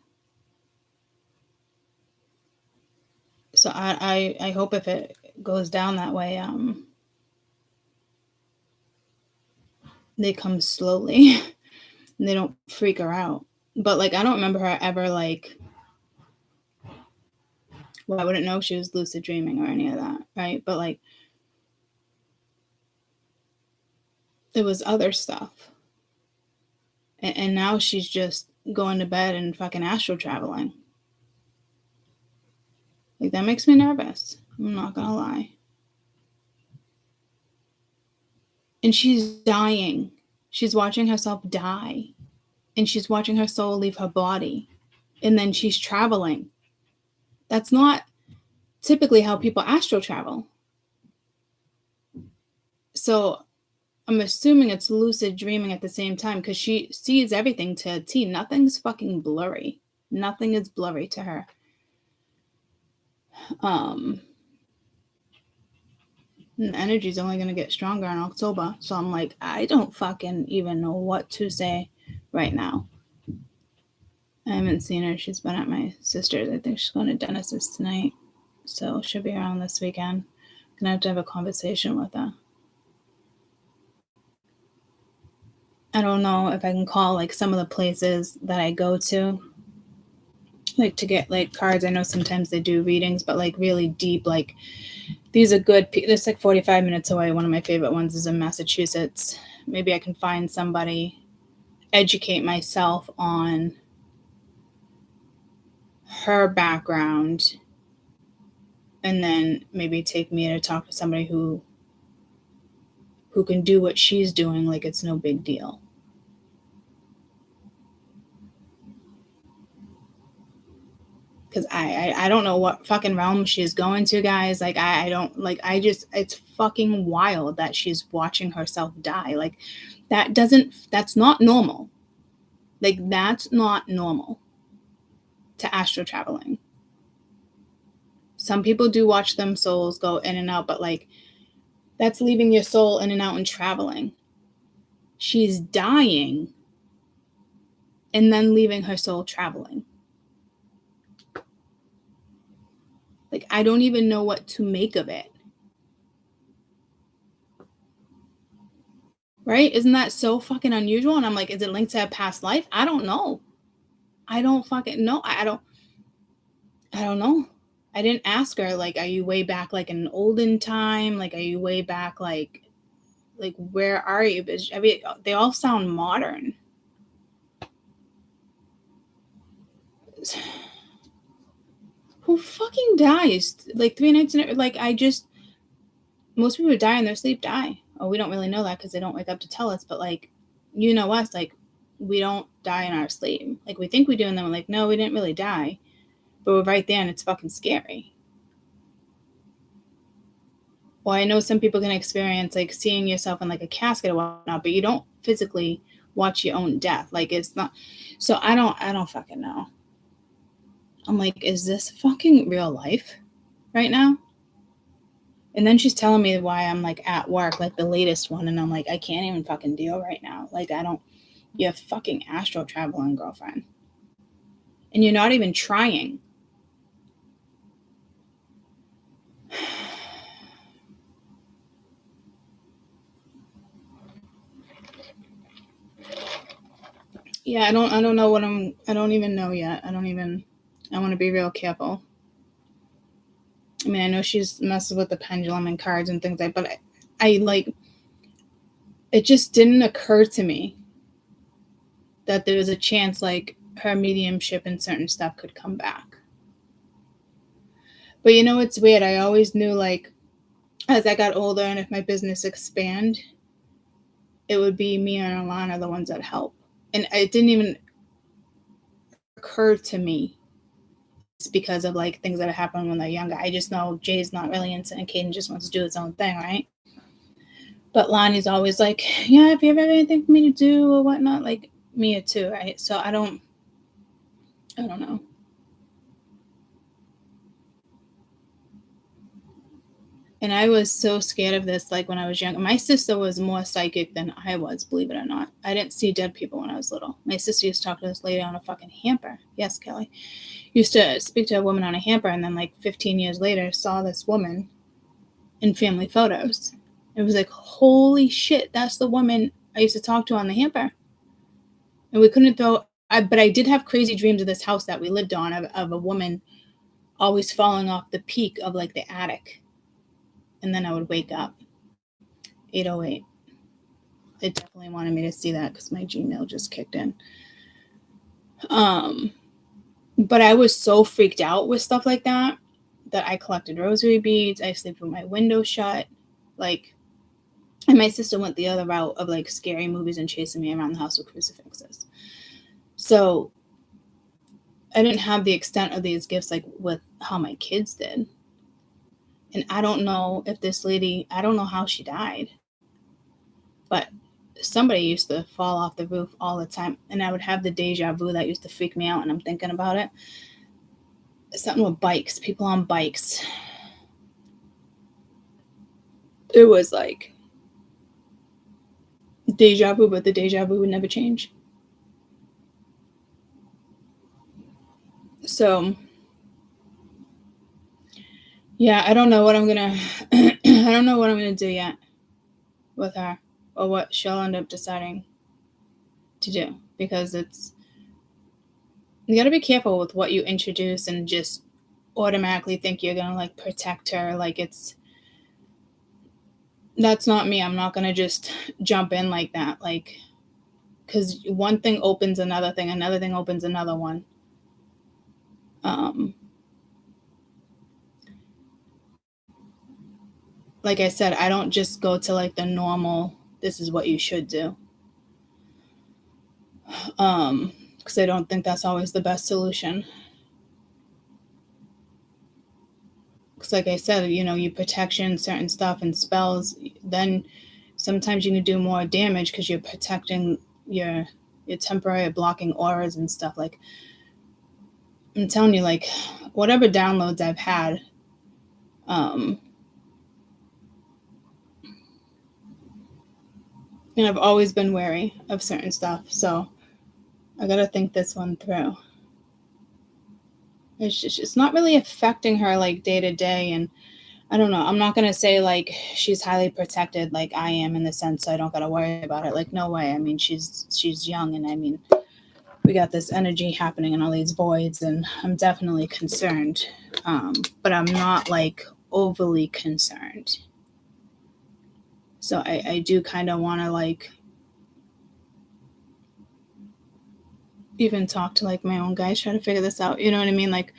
So I hope if it goes down that way, they come slowly and they don't freak her out. But like, I don't remember her ever like, well, I wouldn't know if she was lucid dreaming or any of that, right? But like, it was other stuff. And now she's just going to bed and fucking astral traveling. Like, that makes me nervous. I'm not gonna lie. And she's dying. She's watching herself die. And she's watching her soul leave her body. And then she's traveling. That's not typically how people astral travel. So I'm assuming it's lucid dreaming at the same time, because she sees everything to a T. Nothing's fucking blurry. Nothing is blurry to her. And the energy's only going to get stronger in October. So I'm like, I don't fucking even know what to say right now. I haven't seen her. She's been at my sister's. I think she's going to dentist's tonight. So she'll be around this weekend. Gonna have a conversation with her. I don't know if I can call like some of the places that I go to, like to get like cards. I know sometimes they do readings, but like really deep, like these are good. It's like 45 minutes away. One of my favorite ones is in Massachusetts. Maybe I can find somebody, educate myself on her background, and then maybe take me to talk to somebody who can do what she's doing like it's no big deal. Because I don't know what fucking realm she's going to, guys. Like, I don't, like, I just, it's fucking wild that she's watching herself die. Like, that's not normal. Like, that's not normal to astral traveling. Some people do watch them souls go in and out, but like, that's leaving your soul in and out and traveling. She's dying and then leaving her soul traveling. Like, I don't even know what to make of it. Right? Isn't that so fucking unusual? And I'm like, is it linked to a past life? I don't know. I don't fucking know. I don't know. I didn't ask her, like, are you way back, like, in an olden time? Like, are you way back, like, where are you? I mean, they all sound modern. Who fucking dies? Like, 3 nights in, like, most people who die in their sleep die. Oh, we don't really know that because they don't wake up to tell us, but, like, you know us, like, we don't die in our sleep. Like, we think we do, and then we're like, no, we didn't really die. But we're right there, and it's fucking scary. Well, I know some people can experience, like, seeing yourself in, like, a casket or whatnot, but you don't physically watch your own death. Like, it's not. So I don't fucking know. I'm like, is this fucking real life right now? And then she's telling me why I'm, like, at work, like, the latest one, and I'm like, I can't even fucking deal right now. Like, you're fucking astral traveling, girlfriend. And you're not even trying. Yeah, I don't know I don't even know yet. I want to be real careful. I mean, I know she's messes with the pendulum and cards and things like, but I like, it just didn't occur to me that there was a chance, like, her mediumship and certain stuff could come back. But you know, it's weird. I always knew, like, as I got older and if my business expand, it would be me and Alana the ones that help. And it didn't even occur to me. It's because of, like, things that have happened when they're younger. I just know Jay's not really into it, and Caden just wants to do his own thing, right? But Lonnie's always like, yeah, if you have anything for me to do or whatnot, like, Mia too, right? So I don't know. And I was so scared of this, like, when I was young. My sister was more psychic than I was, believe it or not. I didn't see dead people when I was little. My sister used to talk to this lady on a fucking hamper. Yes, Kelly. Used to speak to a woman on a hamper, and then, like, 15 years later, saw this woman in family photos. It was like, holy shit, that's the woman I used to talk to on the hamper. And we couldn't but I did have crazy dreams of this house that we lived on, of a woman always falling off the peak of, like, the attic. And then I would wake up. 8:08. It definitely wanted me to see that because my Gmail just kicked in. But I was so freaked out with stuff like that I collected rosary beads. I slept with my window shut. Like, and my sister went the other route of, like, scary movies and chasing me around the house with crucifixes. So I didn't have the extent of these gifts, like, with how my kids did. And I don't know if this lady, I don't know how she died, but somebody used to fall off the roof all the time. And I would have the deja vu that used to freak me out. And I'm thinking about it. Something with bikes, people on bikes. It was like deja vu, but the deja vu would never change. So yeah, I don't know what I'm gonna I don't know what I'm gonna do yet with her, or what she'll end up deciding to do, because you gotta be careful with what you introduce and just automatically think you're gonna like protect her. Like, that's not me. I'm not gonna just jump in like that, like, because one thing opens another thing opens another one. Like I said, I don't just go to like the normal, this is what you should do, because I don't think that's always the best solution. Because like I said, you protection certain stuff and spells, then sometimes you can do more damage because you're protecting your temporary blocking auras and stuff. Like, I'm telling you, like, whatever downloads I've had, and I've always been wary of certain stuff, so I gotta think this one through. It's not really affecting her like day to day, and I don't know. I'm not gonna say like she's highly protected like I am, in the sense I don't gotta worry about it. Like, no way. I mean, she's young, and I mean, we got this energy happening in all these voids, and I'm definitely concerned, but I'm not like overly concerned. So I do kind of want to like even talk to like my own guys, try to figure this out. You know what I mean? Like,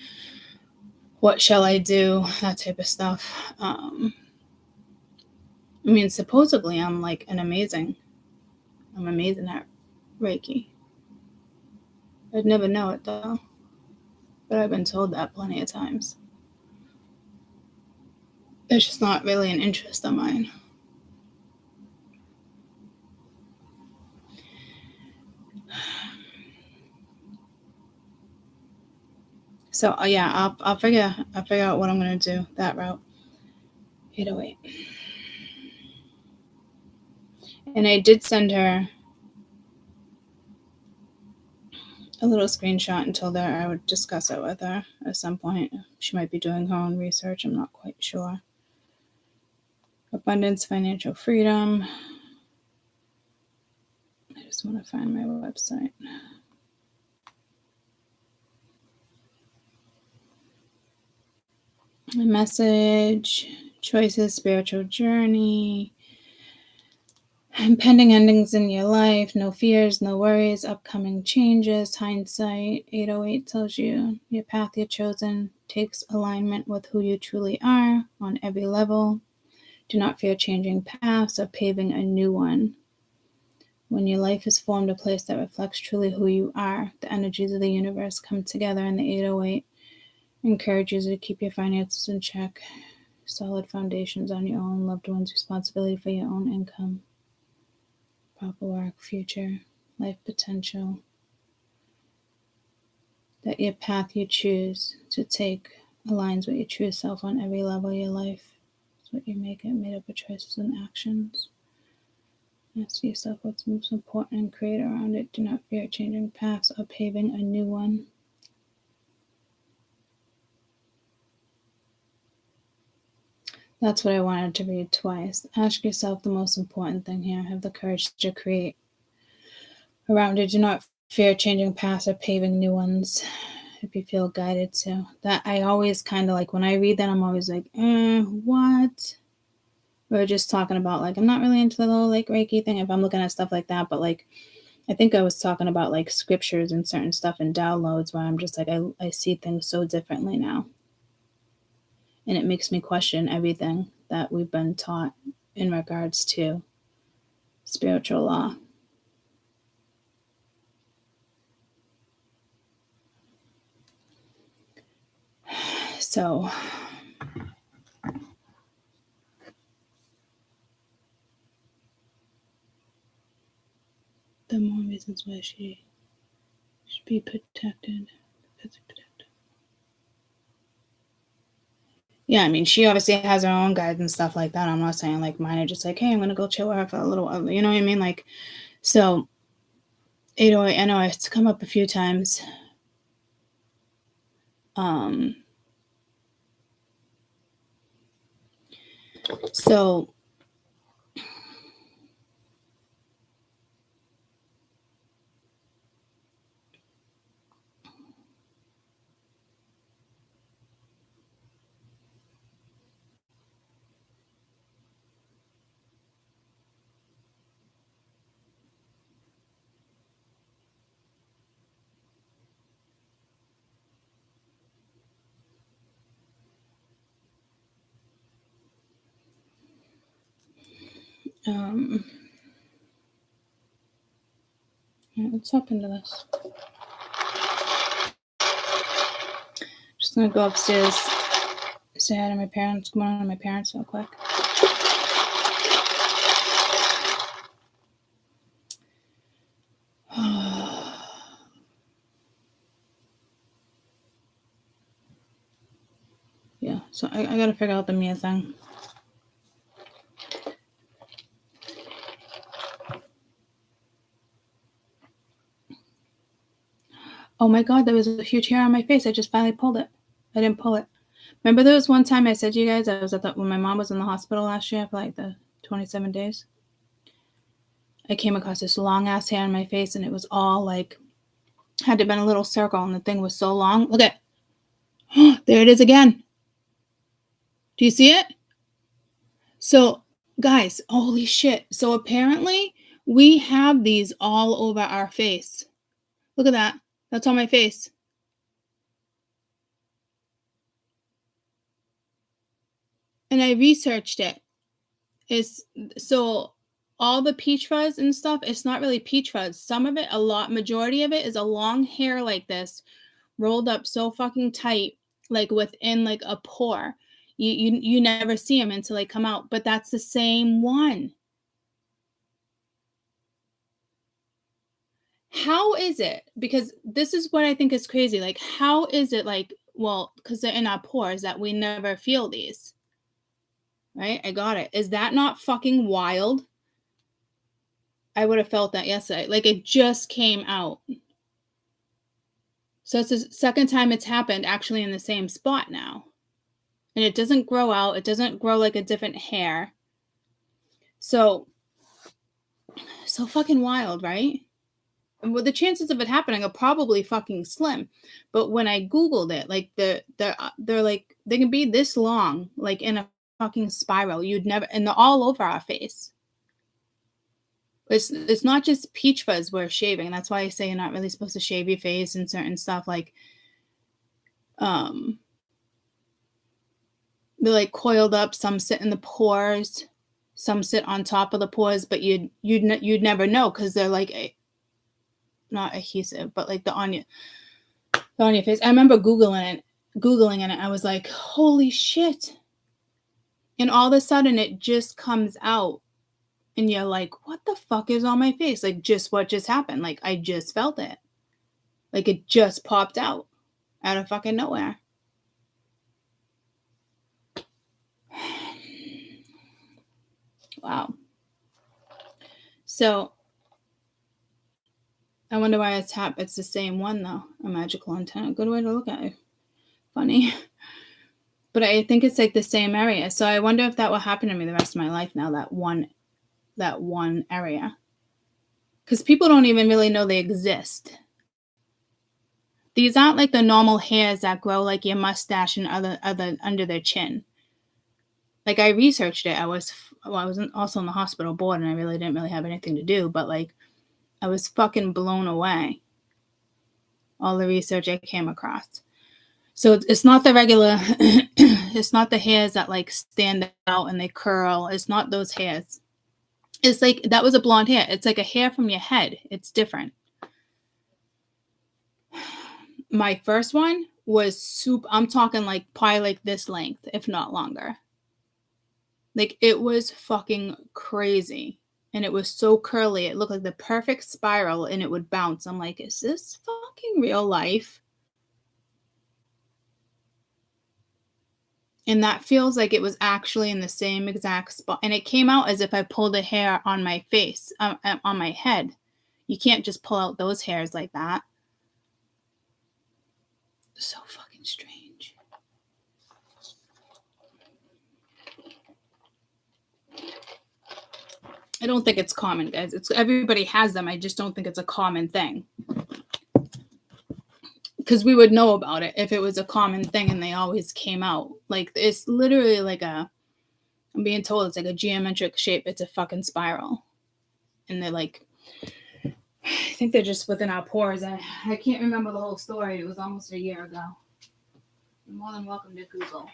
what shall I do? That type of stuff. I mean, supposedly I'm amazing at Reiki. I'd never know it though, but I've been told that plenty of times. It's just not really an interest of mine. So yeah, I'll figure out what I'm gonna do that route. 808. And I did send her a little screenshot and told her I would discuss it with her at some point. She might be doing her own research. I'm not quite sure. Abundance, financial freedom. I just want to find my website. A message, choices, spiritual journey, impending endings in your life, no fears, no worries, upcoming changes, hindsight. 808 tells you your path you're chosen takes alignment with who you truly are on every level. Do not fear changing paths or paving a new one. When your life is formed a place that reflects truly who you are, the energies of the universe come together, and the 808 encourages you to keep your finances in check, solid foundations on your own, loved ones, responsibility for your own income, proper work, future, life potential. That your path you choose to take aligns with your true self on every level of your life. It's what you make it, made up of choices and actions. Ask yourself what's most important and create around it. Do not fear changing paths or paving a new one. That's what I wanted to read twice. Ask yourself the most important thing here. Have the courage to create around it. Do not fear changing paths or paving new ones if you feel guided to. That I always kind of like, when I read that, I'm always like, what? We're just talking about, like, I'm not really into the whole like Reiki thing if I'm looking at stuff like that, but like, I think I was talking about like scriptures and certain stuff and downloads where I'm just like, I see things so differently now. And it makes me question everything that we've been taught in regards to spiritual law. So the more reasons why she should be protected. Yeah, I mean, she obviously has her own guides and stuff like that. I'm not saying like mine are just like, hey, I'm gonna go chill with her for a little while. You know what I mean? Like, so 808, I know it's come up a few times. So let's hop into this. Just gonna go upstairs, say hi to my parents. Come on to my parents real quick. Yeah, so I gotta figure out the Mia thing. Oh my god, there was a huge hair on my face. I just finally pulled it. I didn't pull it. Remember there was one time I said to you guys, I was at when my mom was in the hospital last year for like the 27 days. I came across this long ass hair on my face and it was all like, had to have been a little circle and the thing was so long. Look at, there it is again. Do you see it? So guys, holy shit. So apparently we have these all over our face. Look at that. That's on my face. And I researched it. So all the peach fuzz and stuff, it's not really peach fuzz. Some of it, majority of it is a long hair like this, rolled up so fucking tight, like within like a pore. You never see them until they come out, but that's the same one. How is it? Because this is what I think is crazy. Like, how is it like, well, because they're in our pores that we never feel these. Right? I got it. Is that not fucking wild? I would have felt that yesterday. Like it just came out. So it's the second time it's happened actually in the same spot now. And it doesn't grow out. It doesn't grow like a different hair. So fucking wild, right? And with the chances of it happening are probably fucking slim. But when I Googled it, like they're like, they can be this long, like in a fucking spiral. You'd never, and they're all over our face. It's not just peach fuzz we're shaving. That's why I say you're not really supposed to shave your face and certain stuff like they're like coiled up. Some sit in the pores, some sit on top of the pores, but you'd never know because they're like not adhesive, but like they're on your face. I remember googling it. I was like, holy shit! And all of a sudden, it just comes out. And you're like, what the fuck is on my face? Like, just what just happened? Like, I just felt it. Like, it just popped out of fucking nowhere. Wow. So, I wonder why it's the same one, though. A magical antenna. Good way to look at it. Funny. But I think it's like the same area. So, I wonder if that will happen to me the rest of my life now, that one area. Because people don't even really know they exist. These aren't like the normal hairs that grow like your mustache and other under their chin. Like I researched it. I was also in the hospital board and I really didn't really have anything to do, but like I was fucking blown away. All the research I came across. So it's not the regular, it's not the hairs that like stand out and they curl. It's not those hairs. It's like, that was a blonde hair. It's like a hair from your head. It's different. My first one was super, I'm talking like probably like this length, if not longer. Like it was fucking crazy. And it was so curly. It looked like the perfect spiral and it would bounce. I'm like, is this fucking real life? And that feels like it was actually in the same exact spot. And it came out as if I pulled a hair on my face, on my head. You can't just pull out those hairs like that. So fucking strange. I don't think it's common, guys. It's everybody has them. I just don't think it's a common thing. Because we would know about it if it was a common thing and they always came out. Like, it's literally like I'm being told it's like a geometric shape. It's a fucking spiral. And they're like, I think they're just within our pores. I can't remember the whole story. It was almost a year ago. You're more than welcome to Google.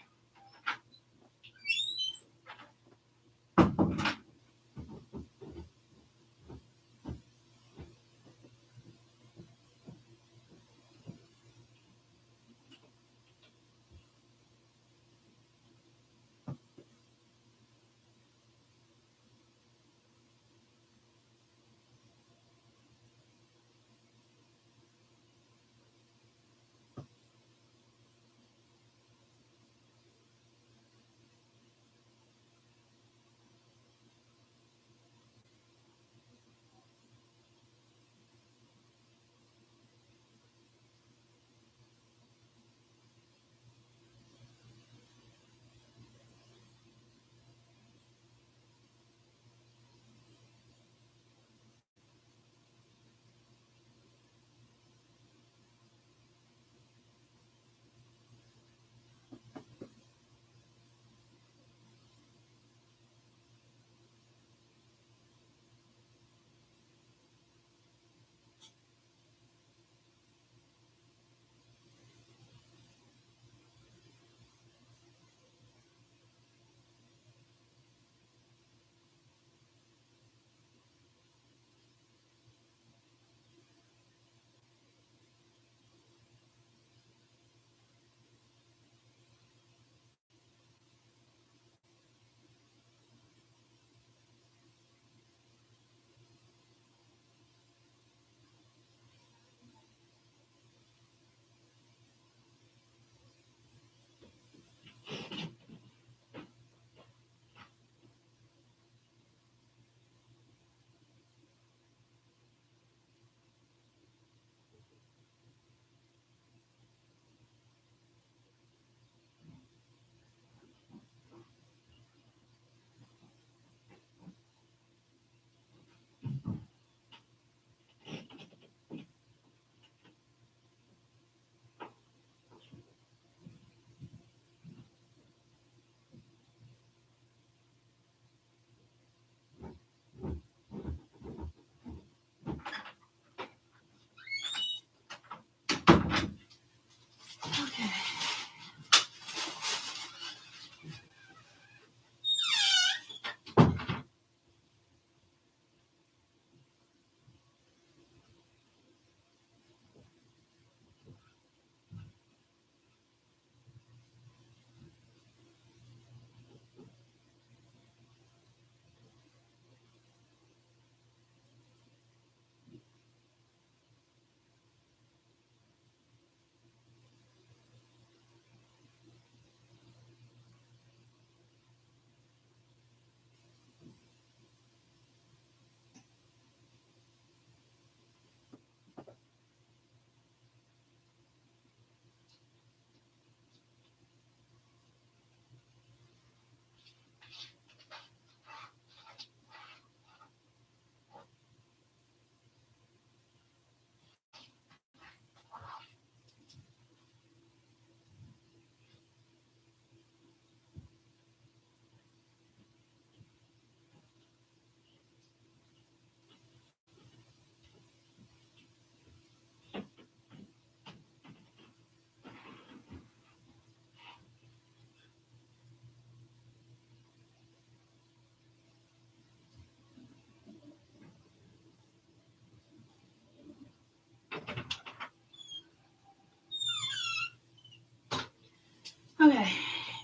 Okay.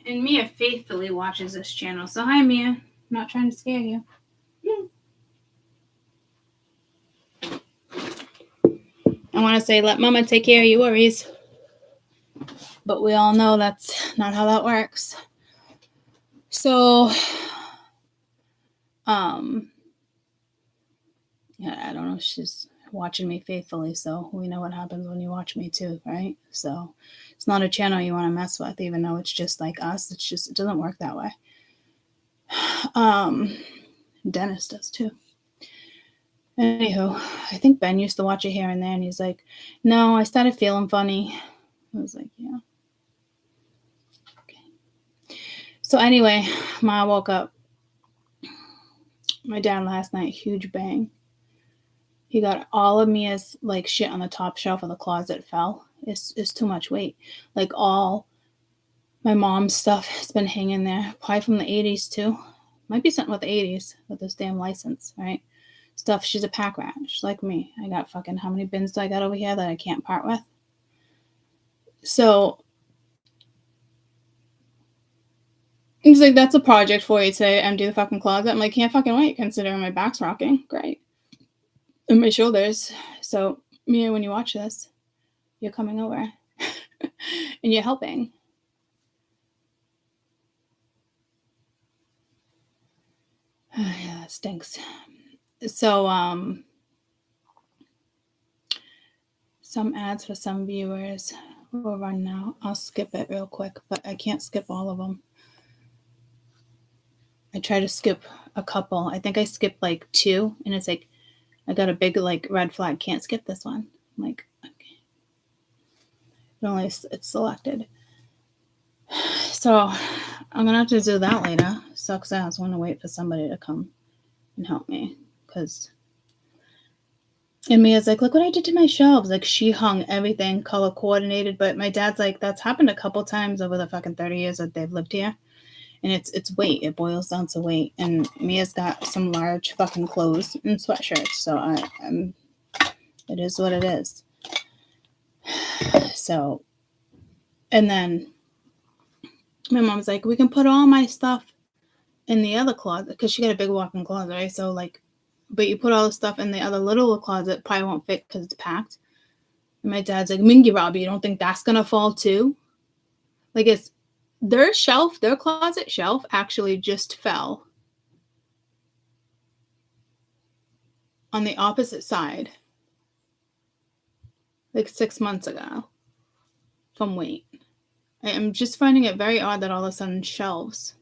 And Mia faithfully watches this channel. So hi, Mia. I'm not trying to scare you. I want to say let mama take care of your worries. But we all know that's not how that works. So, yeah, I don't know. watching me faithfully, so we know what happens when you watch me too, right? So it's not a channel you want to mess with, even though it's just like us. It's just, it doesn't work that way. Dennis does too. Anywho, I think Ben used to watch it here and there, and he's like, no, I started feeling funny. I was like, yeah. Okay. So anyway, Ma woke up. My dad last night, huge bang. He got all of Mia's like shit on the top shelf of the closet fell. It's too much weight. Like all my mom's stuff has been hanging there, probably from the 80s too. Might be something with the 80s with this damn license, right? Stuff. She's a pack rat. She's like me. I got fucking, how many bins do I got over here that I can't part with? So he's like, that's a project for you today, empty the fucking closet. I'm like, can't fucking wait, considering my back's rocking. Great. And my shoulders. So, Mia, when you watch this, you're coming over and you're helping. Yeah, that stinks. So, some ads for some viewers will run now. I'll skip it real quick, but I can't skip all of them. I try to skip a couple. I think I skipped like 2, and it's like, I got a big like red flag. Can't skip this one. I'm like, okay. It's selected. So I'm gonna have to do that later. Sucks ass. I want to wait for somebody to come and help me, because. And Mia's like, look what I did to my shelves. Like, she hung everything color coordinated, but my dad's like, that's happened a couple times over the fucking 30 years that they've lived here. And it's weight. It boils down to weight. And Mia's got some large fucking clothes and sweatshirts. So it is what it is. So, and then my mom's like, we can put all my stuff in the other closet, because she got a big walk-in closet, right? So like, but you put all the stuff in the other little closet, probably won't fit because it's packed. And my dad's like, Mingy Robbie, you don't think that's gonna fall too? Like, it's their shelf, their closet shelf actually just fell on the opposite side like 6 months ago from weight. I'm just finding it very odd that all of a sudden shelves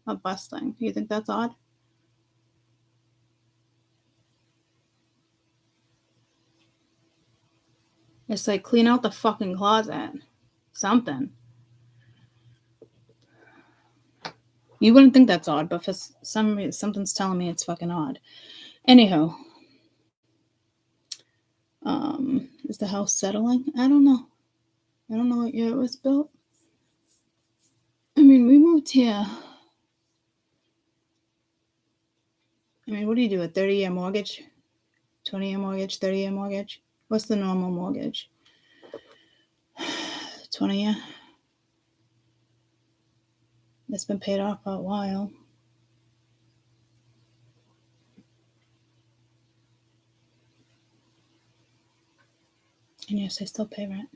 are busting. Do you think that's odd? It's like, clean out the fucking closet. Something. You wouldn't think that's odd, but for some reason, something's telling me it's fucking odd. Anyhow. Is the house settling? I don't know. I don't know what year it was built. I mean, we moved here. I mean, what do you do? A 30-year mortgage? 20-year mortgage? 30-year mortgage? What's the normal mortgage? 20-year? It's been paid off for a while. And yes, I still pay rent.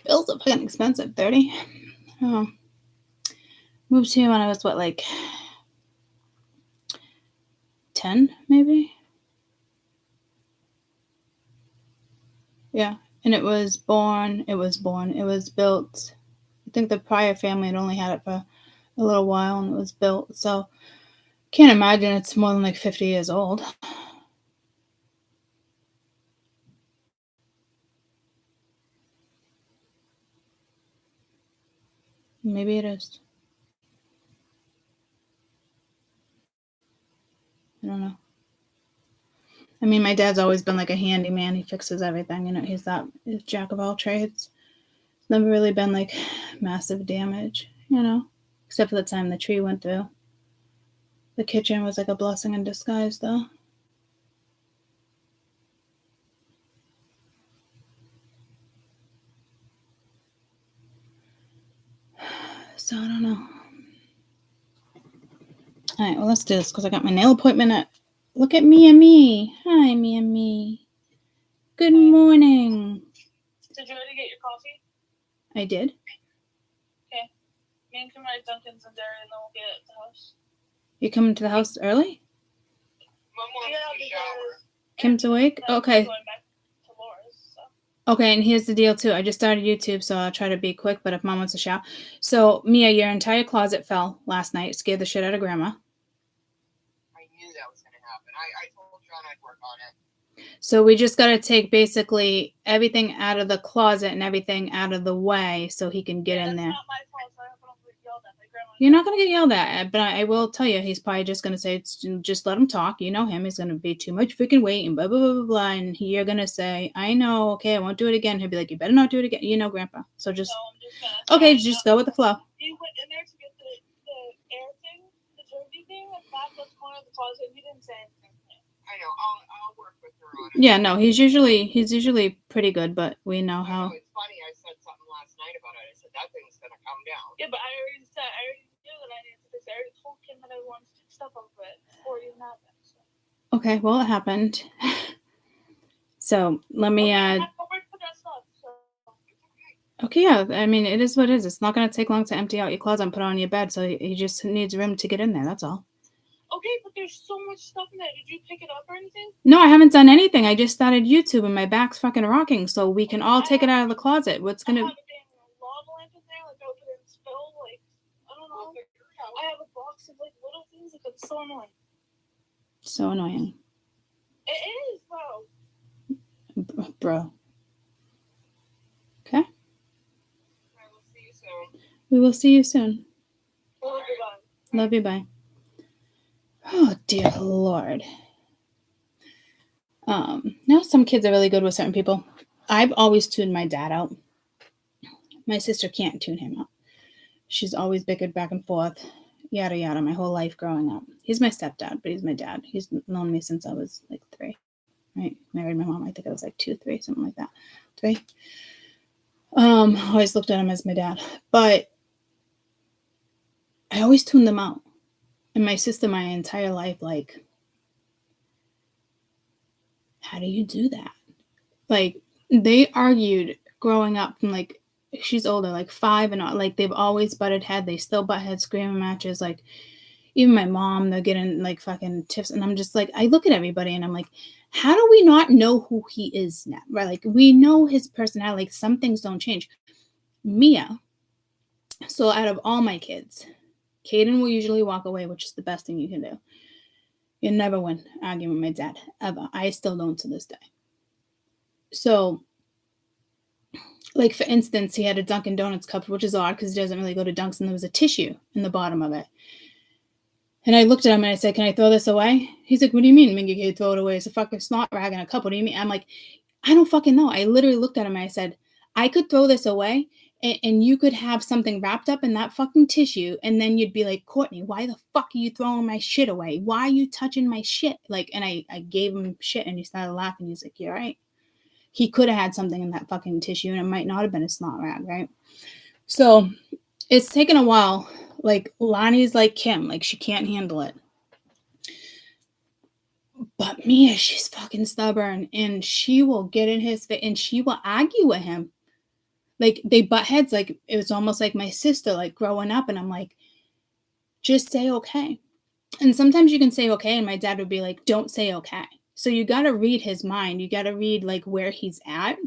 Bills are fucking expensive. 30. Oh. Moved here when I was, what, like 10, maybe? Yeah. And it was built. I think the prior family had only had it for a little while, and it was built. So can't imagine it's more than like 50 years old. Maybe it is. I don't know. I mean, my dad's always been like a handyman. He fixes everything. You know, he's jack of all trades. Never really been like massive damage, you know, except for the time the tree went through. The kitchen was like a blessing in disguise, though. So I don't know. All right, well, let's do this because I got my nail appointment at. Look at me and me. Hi, me and me. Good morning. Did you already get your coffee? I did. Okay. Me and Kim are at Dunkin's and Dairy, and then we'll get it at the house. You coming to the house early? Yeah, because Kim's awake? Then Okay. Going back to Laura's. So. Okay, and here's the deal too. I just started YouTube, so I'll try to be quick, but if Mom wants to shout. So, Mia, your entire closet fell last night. Scared the shit out of Grandma. I knew that was going to happen. I told John I'd work on it. So we just got to take basically everything out of the closet and everything out of the way so he can get in there. That's not my fault, so I don't get yelled at by Grandma. You're not going to get yelled at, but I will tell you, he's probably just going to say, just let him talk. You know him. He's going to be too much freaking weight and blah, blah, blah, blah, blah. And you're going to say, I know, okay, I won't do it again. He'll be like, you better not do it again. You know, Grandpa. So just, No, I'm just gonna okay, try just not- go with the flow. He went in there to get the air thing, the turkey thing, and back left corner of the closet. He didn't say anything. I know. I'll work with her on it. Yeah, no, he's usually pretty good, but we know I how. know, it's funny. I said something last night about it. I said, that thing's going to come down. Yeah, but I already knew that I needed to fix it. I already told Kim that I wanted to fix stuff over it before it even happened. So. Okay, well, it happened. So let me Okay, I have to work for that stuff, so. Okay, yeah. I mean, it is what it is. It's not going to take long to empty out your closet and put it on your bed, so he just needs room to get in there. That's all. Okay, but there's so much stuff in there. Did you pick it up or anything? No, I haven't done anything. I just started YouTube and my back's fucking rocking, so we can all take it out of the closet. What's I going have to... a dang lava lamp in there, like open and spill, like, I don't know. We'll figure it out. I have a box of, like, little things, like, it's so annoying. So annoying. It is, though. Bro. Okay. I will see you soon. We will see you soon. Well, goodbye. Love you, bye. Oh, dear Lord. Now some kids are really good with certain people. I've always tuned my dad out. My sister can't tune him out. She's always bickered back and forth, yada yada, my whole life growing up. He's my stepdad, but he's my dad. He's known me since I was like 3. Right? Married my mom, I think I was like 2, 3, something like that. 3. Always looked at him as my dad. But I always tuned them out. And my sister, my entire life, like, how do you do that? Like, they argued growing up from, like, she's older, like 5 and all, like, they've always butted head. They still butt head screaming matches. Like, even my mom, they're getting, like, fucking tiffs. And I'm just like, I look at everybody and I'm like, how do we not know who he is now? Right? Like, we know his personality. Like, some things don't change. Mia, so out of all my kids, Caden will usually walk away, which is the best thing you can do. You'll never win arguing with my dad, ever. I still don't to this day. So, like, for instance, he had a Dunkin' Donuts cup, which is odd because he doesn't really go to Dunks, and there was a tissue in the bottom of it. And I looked at him and I said, can I throw this away? He's like, what do you mean, Mingy, can you throw it away? It's a fucking snot rag in a cup. What do you mean? I'm like, I don't fucking know. I literally looked at him and I said, I could throw this away and you could have something wrapped up in that fucking tissue, and then you'd be like, Courtney, why the fuck are you throwing my shit away? Why are you touching my shit? Like, and I gave him shit and he started laughing. He's like, you're right. He could have had something in that fucking tissue and it might not have been a snot rag, right? So it's taken a while. Like, Lonnie's like Kim, like, she can't handle it. But Mia, she's fucking stubborn and she will get in his face and she will argue with him. Like, they butt heads. Like, it was almost like my sister, like, growing up. And I'm like, just say okay. And sometimes you can say okay. And my dad would be like, don't say okay. So you got to read his mind. You got to read, like, where he's at.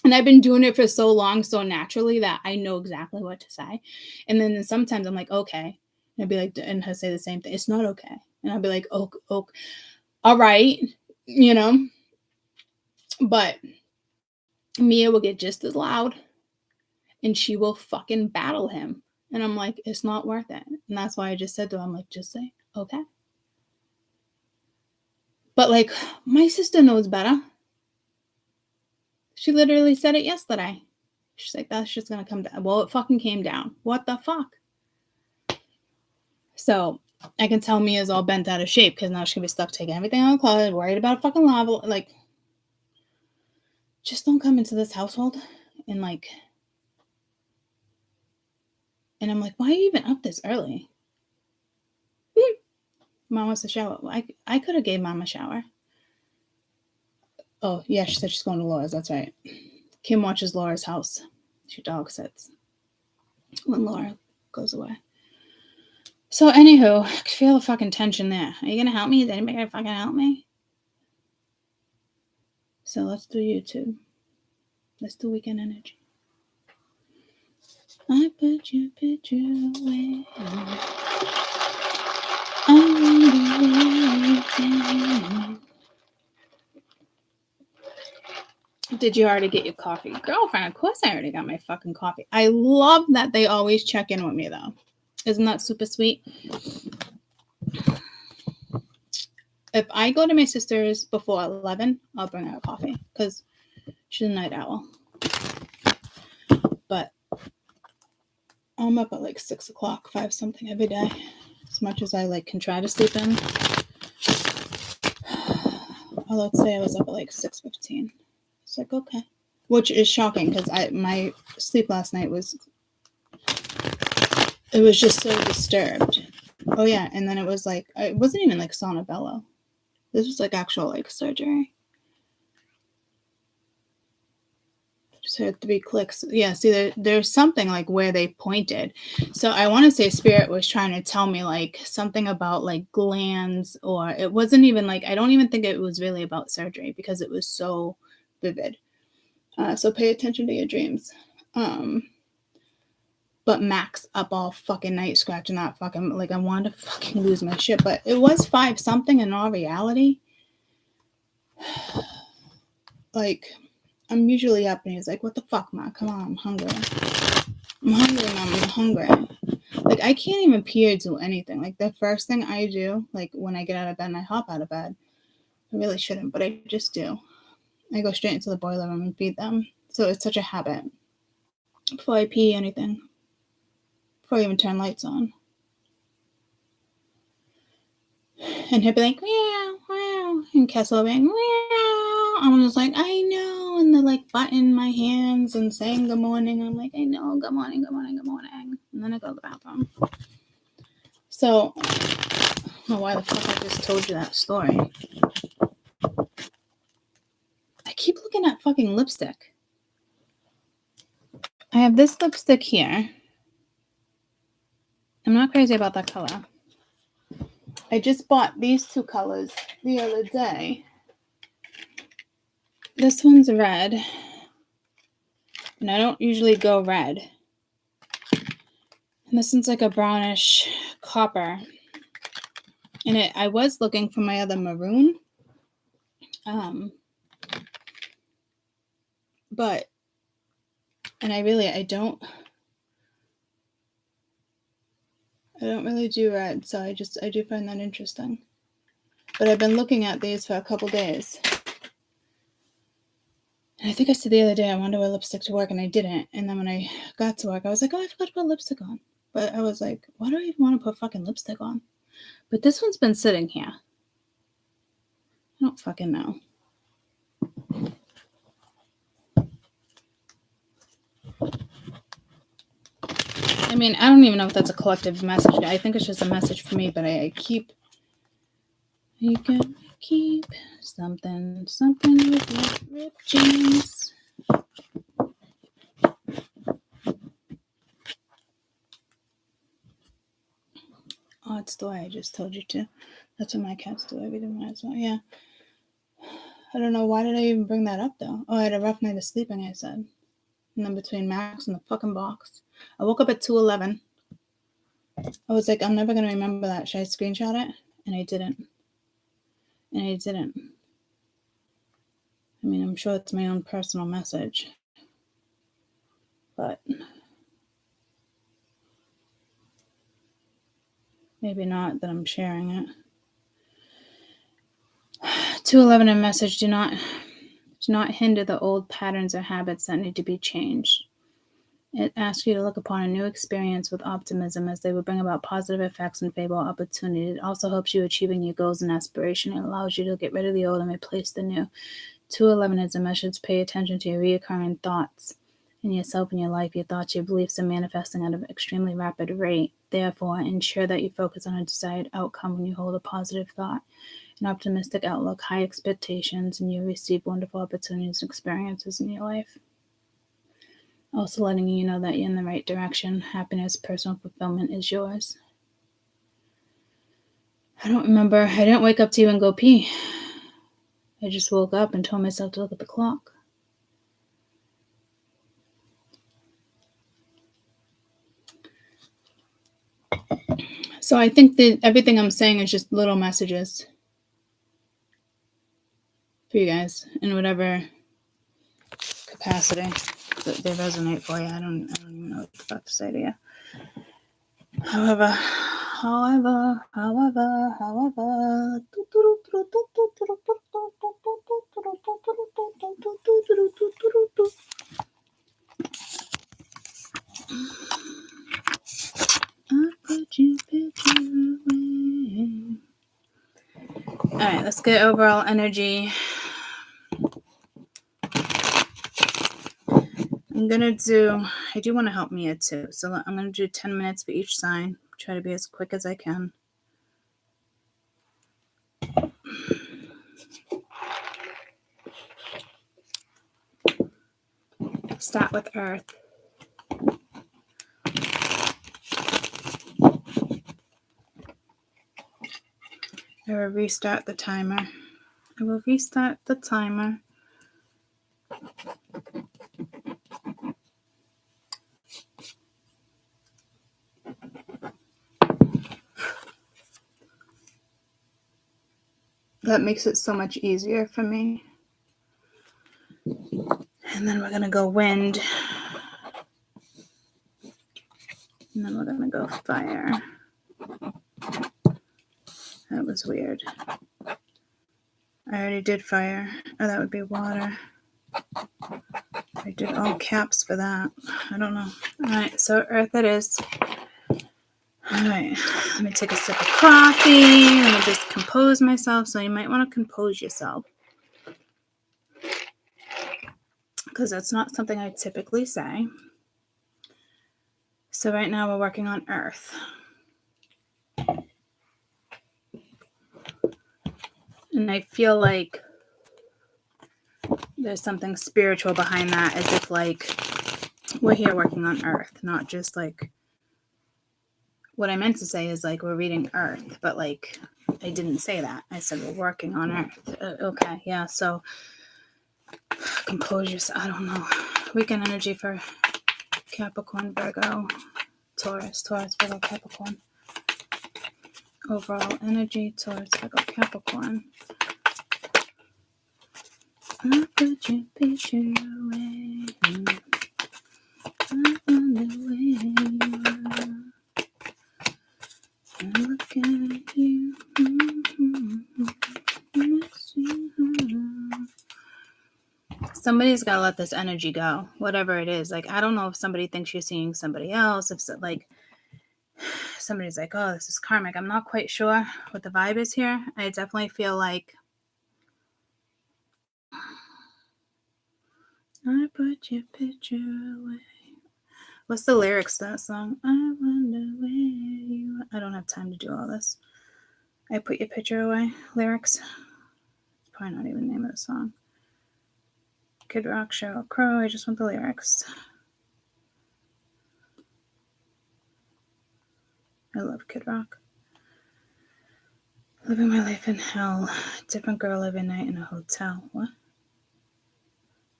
And I've been doing it for so long, so naturally, that I know exactly what to say. And then sometimes I'm like, okay. And I'd be like, and he'll say the same thing. It's not okay. And I'll be like, oh, all right. You know. But Mia will get just as loud. And she will fucking battle him. And I'm like, it's not worth it. And that's why I just said to him, like, just say, okay. But, like, my sister knows better. She literally said it yesterday. She's like, that's just going to come down. Well, it fucking came down. What the fuck? So I can tell Mia's all bent out of shape because now she's going to be stuck taking everything out of the closet, worried about fucking lava. Like, just don't come into this household and, like, and I'm like, why are you even up this early? Mom wants to shower. I could have gave Mom a shower. Oh, yeah, she said she's going to Laura's. That's right. Kim watches Laura's house. She dog sits when Laura goes away. So, anywho, I can feel the fucking tension there. Are you going to help me? Is anybody going to fucking help me? So let's do YouTube. Let's do Weekend Energy. I put your picture away. Did you already get your coffee? Girlfriend, of course I already got my fucking coffee. I love that they always check in with me, though. Isn't that super sweet? If I go to my sister's before 11, I'll bring her a coffee because she's a night owl. But I'm up at like 6 o'clock, 5 something every day. As much as I can try to sleep in. Well, let's say I was up at like 6:15. It's like, okay. Which is shocking because my sleep last night was just so disturbed. Oh yeah, and then it was like, it wasn't even like sauna bellow. This was like actual surgery. Just heard 3 clicks. Yeah, see, there's something where they pointed. So I want to say Spirit was trying to tell me something about glands, or it wasn't even I don't even think it was really about surgery because it was so vivid. So pay attention to your dreams. But Max up all fucking night scratching that fucking, I wanted to fucking lose my shit. But it was 5 something in all reality. I'm usually up and he's like, what the fuck, Ma? Come on, I'm hungry. I'm hungry, Mom. I'm hungry. I can't even pee or do anything. The first thing I do, when I get out of bed and I hop out of bed, I really shouldn't, but I just do. I go straight into the boiler room and feed them. So it's such a habit. Before I pee, anything. Before I even turn lights on. And he'll be like, meow, meow. And Kessel will be like, meow. I'm just like, I know. And they're buttoning my hands and saying good morning. I'm like, I know, good morning, good morning, good morning. And then I go to the bathroom. So, I don't know why the fuck I just told you that story. I keep looking at fucking lipstick. I have this lipstick here. I'm not crazy about that color. I just bought these 2 colors the other day. This one's red. And I don't usually go red. And this one's a brownish copper. And I was looking for my other maroon. But, and I don't really do red, so I do find that interesting. But I've been looking at these for a couple days. And I think I said the other day I wanted to wear lipstick to work, and I didn't. And then when I got to work, I was like, oh, I forgot to put lipstick on. But I was like, why do I even want to put fucking lipstick on? But this one's been sitting here. I don't fucking know. I mean, I don't even know if that's a collective message. I think it's just a message for me, but I keep... You can keep something with your ripped jeans. Oh, it's the way I just told you to. That's what my cats do every day. Well. Yeah. I don't know. Why did I even bring that up, though? Oh, I had a rough night of sleeping, I said. And then between Max and the fucking box. I woke up at 2:11. I was like, I'm never going to remember that. Should I screenshot it? And I didn't. I mean, I'm sure it's my own personal message. But maybe not that I'm sharing it. 2:11 in message, do not hinder the old patterns or habits that need to be changed. It asks you to look upon a new experience with optimism, as they will bring about positive effects and favorable opportunity. It also helps you achieving your goals and aspirations. It allows you to get rid of the old and replace the new. 2:11 is a message. Pay attention to your recurring thoughts in yourself and your life. Your thoughts, your beliefs are manifesting at an extremely rapid rate. Therefore, ensure that you focus on a desired outcome when you hold a positive thought, an optimistic outlook, high expectations, and you receive wonderful opportunities and experiences in your life. Also letting you know that you're in the right direction. Happiness, personal fulfillment is yours. I don't remember. I didn't wake up to even go pee. I just woke up and told myself to look at the clock. So I think that everything I'm saying is just little messages for you guys in whatever capacity that they resonate for you. I don't even know what I'm about to say to you. However. All right, let's get overall energy. I do want to help Mia too. So I'm going to do 10 minutes for each sign. Try to be as quick as I can. Start with Earth. I will restart the timer. That makes it so much easier for me. And then we're going to go wind. And then we're going to go fire. That was weird. I already did fire. Oh, that would be water. I did all caps for that. I don't know. All right, so Earth it is. All right, let me take a sip of coffee. Let me just compose myself. So you might want to compose yourself, because that's not something I typically say. So right now we're working on Earth. And I feel like there's something spiritual behind that, as if like we're here working on Earth, not just like, what I meant to say is like we're reading Earth, but like I didn't say that. I said we're working on Earth. Okay, yeah, so compose yourself. I don't know. Weekend energy for Capricorn, Virgo, Taurus, Virgo, Capricorn. Overall energy, Taurus, Virgo, Capricorn. I'll put your picture away. I wonder where you are. I look at you. Somebody's got to let this energy go, whatever it is. Like, I don't know if somebody thinks you're seeing somebody else. If like somebody's like, oh, this is karmic. I'm not quite sure what the vibe is here. I definitely feel like I put your picture away. What's the lyrics to that song? I wonder where you are. I don't have time to do all this. I put your picture away. Lyrics. It's probably not even the name of the song. Kid Rock, Sheryl Crow. I just want the lyrics. I love Kid Rock. Living my life in hell. Different girl every night in a hotel. What?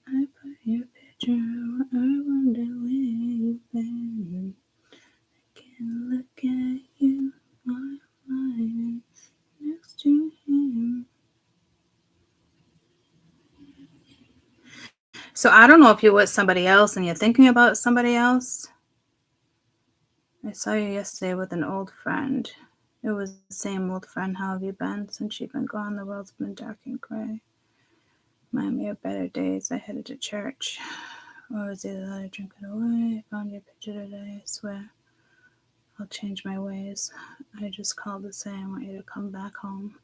I put your picture. I wonder where you've been. I can't look at you. I'm lying next to him. So I don't know if you're with somebody else and you're thinking about somebody else. I saw you yesterday with an old friend. It was the same old friend. How have you been since you've been gone? The world's been dark and gray. Remind me of better days. I headed to church. Or was either that I drink it away? I found your picture today. I swear I'll change my ways. I just called to say I want you to come back home.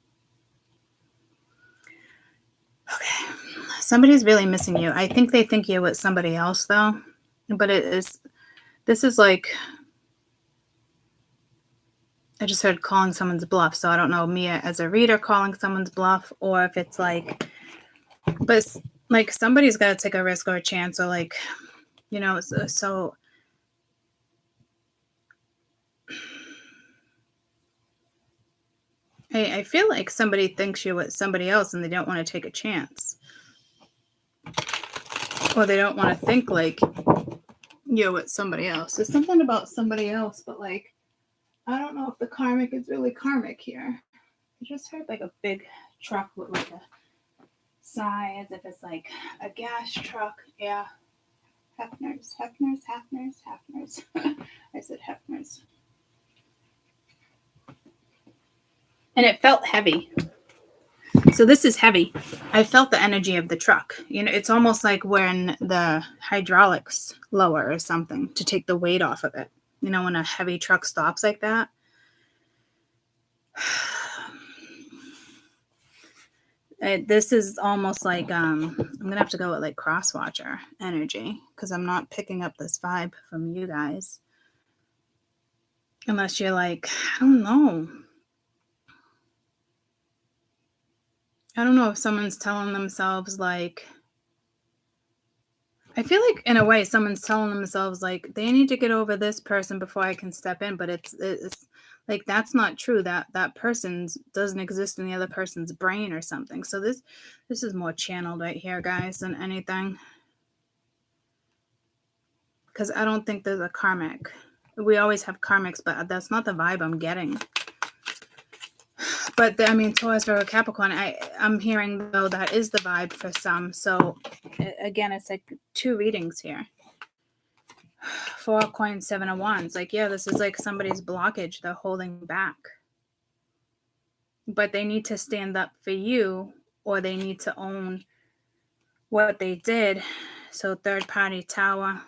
Okay. Somebody's really missing you. I think they think you're with somebody else, though. But this is like, I just heard calling someone's bluff. So I don't know, Mia as a reader calling someone's bluff, or if it's like, but like somebody's got to take a risk or a chance, or like, you know, so I feel like somebody thinks you're with somebody else and they don't want to take a chance. Or they don't want to think like you're with somebody else. There's something about somebody else, but like, I don't know if the karmic is really karmic here. I just heard like a big truck with like a sigh as if it's like a gas truck. Yeah. Hefners. I said Hefners. And it felt heavy. So this is heavy. I felt the energy of the truck. You know, it's almost like when the hydraulics lower or something to take the weight off of it. You know, when a heavy truck stops like that. This is almost like, I'm going to have to go with like cross-watcher energy because I'm not picking up this vibe from you guys. Unless you're like, I don't know. I don't know if someone's telling themselves like, I feel like in a way someone's telling themselves like they need to get over this person before I can step in, but it's like that's not true. That person's doesn't exist in the other person's brain or something. So this is more channeled right here, guys, than anything. Because I don't think there's a karmic. We always have karmics, but that's not the vibe I'm getting. But I mean, Taurus, Virgo, Capricorn, I'm hearing though that is the vibe for some. So again, it's like 2 readings here. 4 of Coins, 7 of Wands. Like, yeah, this is like somebody's blockage. They're holding back. But they need to stand up for you, or they need to own what they did. So 3rd party Tower.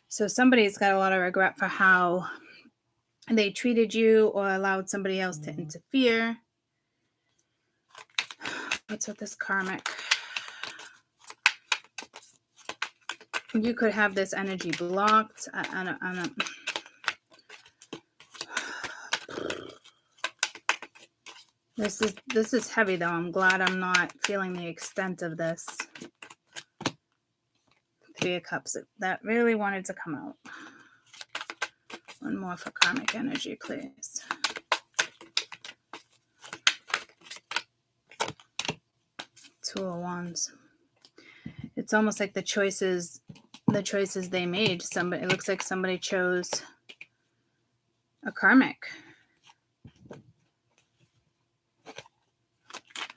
So somebody's got a lot of regret for how they treated you or allowed somebody else to interfere. What's with this karmic? You could have this energy blocked. I don't. This is heavy though. I'm glad I'm not feeling the extent of this. 3 of Cups. That really wanted to come out. One more for karmic energy, please. 2 of Wands. It's almost like the choices they made. It looks like somebody chose a karmic.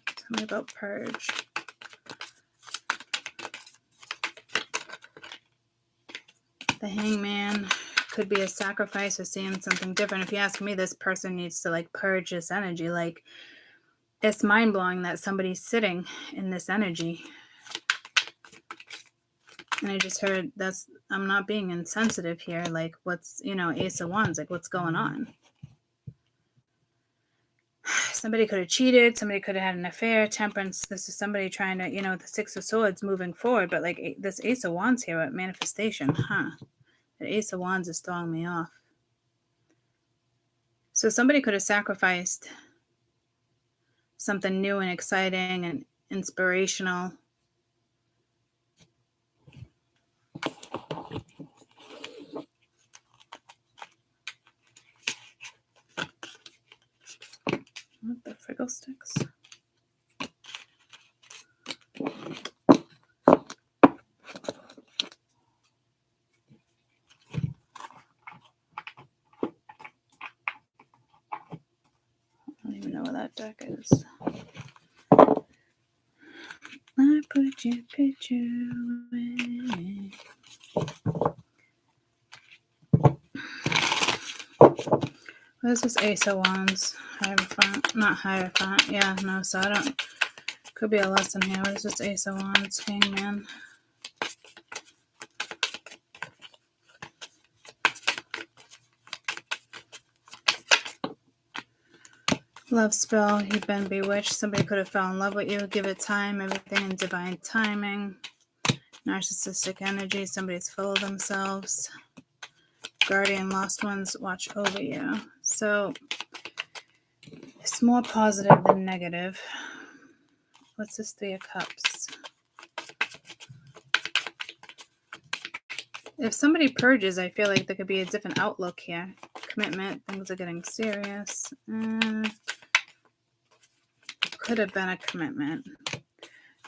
Tell me about purge. The Hangman could be a sacrifice or seeing something different. If you ask me, this person needs to like purge this energy. Like, it's mind-blowing that somebody's sitting in this energy. And I just heard I'm not being insensitive here. Like, what's, Ace of Wands, like what's going on? Somebody could have cheated. Somebody could have had an affair. Temperance. This is somebody trying to, the 6 of Swords moving forward. But like this Ace of Wands here at manifestation, The Ace of Wands is throwing me off. So somebody could have sacrificed something new and exciting and inspirational. What the friggle sticks? I don't even know where that deck is. I put your picture away. What is this Ace of Wands? Hierophant. Not Hierophant. Yeah, no, so I don't. Could be a lesson here. What is this Ace of Wands? Hangman. Love spell. You've been bewitched. Somebody could have fell in love with you. Give it time. Everything in divine timing. Narcissistic energy. Somebody's full of themselves. Guardian, lost ones watch over you. So it's more positive than negative. What's this 3 of Cups? If somebody purges, I feel like there could be a different outlook here. Commitment, things are getting serious. could have been a commitment.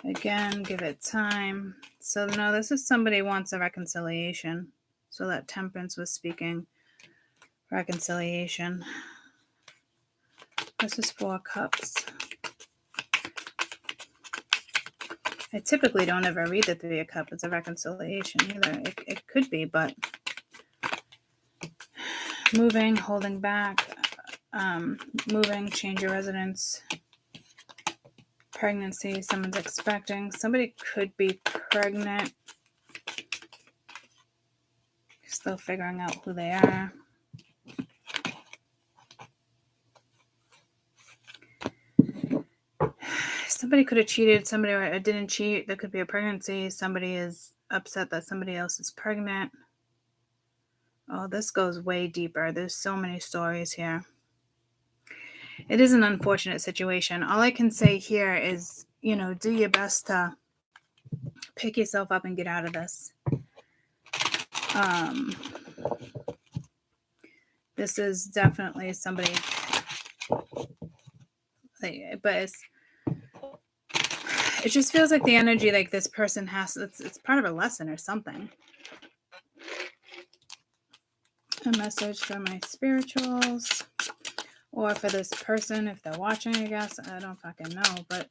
Again, give it time. So no, this is somebody wants a reconciliation. So that Temperance was speaking reconciliation. This is 4 cups. I typically don't ever read the 3 of cups as a reconciliation either. It could be, but moving, holding back, moving, change your residence, pregnancy, someone's expecting. Somebody could be pregnant. Still figuring out who they are. Somebody could have cheated. Somebody didn't cheat. There could be a pregnancy. Somebody is upset that somebody else is pregnant. Oh, this goes way deeper. There's so many stories here. It is an unfortunate situation. All I can say here is, do your best to pick yourself up and get out of this. This is definitely somebody, but it just feels like the energy, like this person it's part of a lesson or something. A message for my spirituals or for this person if they're watching, I guess. I don't fucking know, but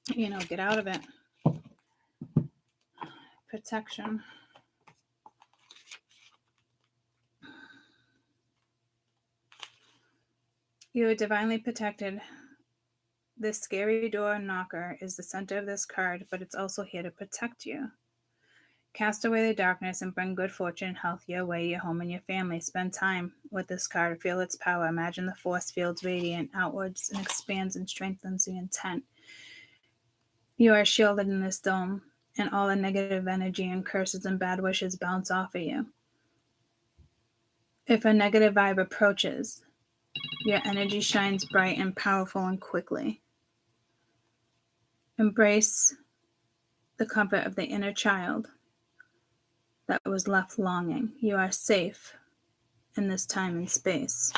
get out of it. Protection. You are divinely protected. This scary door knocker is the center of this card, but it's also here to protect you. Cast away the darkness and bring good fortune and health your way, your home, and your family. Spend time with this card. Feel its power. Imagine the force fields radiant outwards and expands and strengthens the intent. You are shielded in this dome, and all the negative energy and curses and bad wishes bounce off of you. If a negative vibe approaches, your energy shines bright and powerful and quickly. Embrace the comfort of the inner child that was left longing. You are safe in this time and space.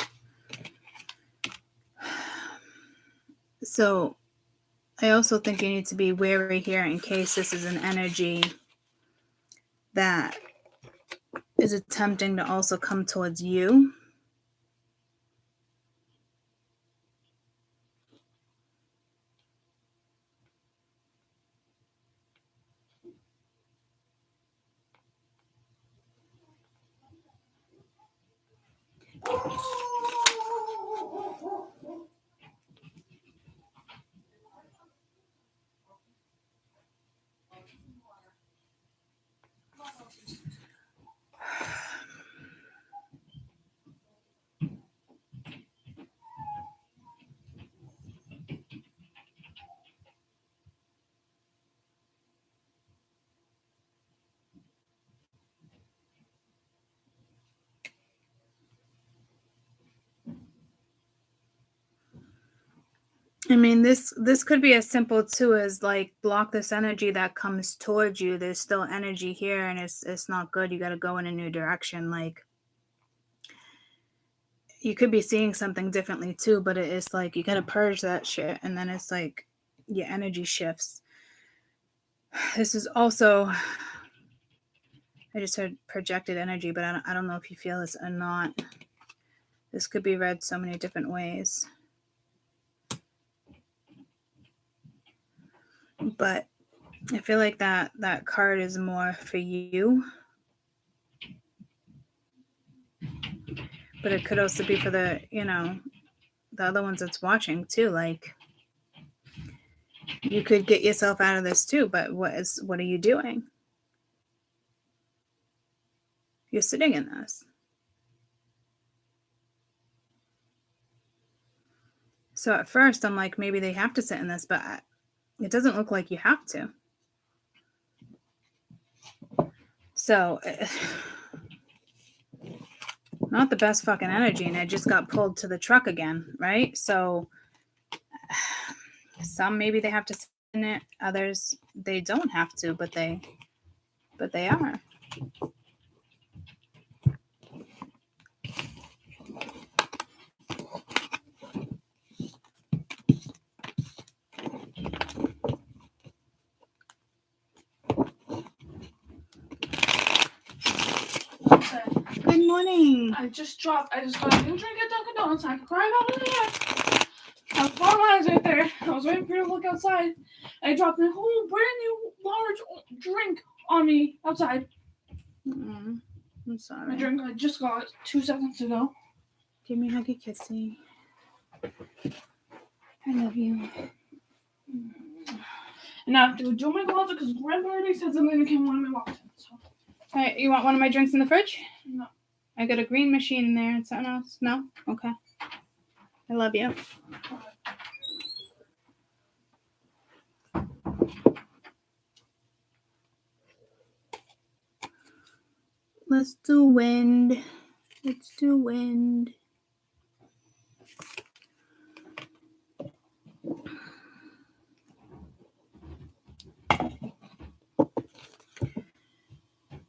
So I also think you need to be wary here in case this is an energy that is attempting to also come towards you. I mean, this could be as simple too as like block this energy that comes towards you. There's still energy here, and it's not good. You got to go in a new direction. Like you could be seeing something differently too, but it's like you got to purge that shit, and then it's like your energy shifts. This is also, I just heard projected energy, but I don't know if you feel this or not. This could be read so many different ways. But I feel like that card is more for you. But it could also be for the, the other ones that's watching too. Like you could get yourself out of this too, but what are you doing? You're sitting in this. So at first I'm like, maybe they have to sit in this, but it doesn't look like you have to. So not the best fucking energy, and I just got pulled to the truck again, right? So some maybe they have to sit in it, others they don't have to, but they are. morning. I just got a new drink at Dunkin' Donuts. I could cry about it again. I was bottom eyes right there. I was waiting for you to look outside. I dropped a whole brand new large drink on me outside. I'm My sorry. drink I just got 2 seconds ago. Give me a huggy kissy. I love you. And I have to do my closet because Grandpa already said something that came when we walked in. So. All right, you want one of my drinks in the fridge? No. I got a green machine in there and something else. No? Okay. I love you. Let's do wind. Let's do wind.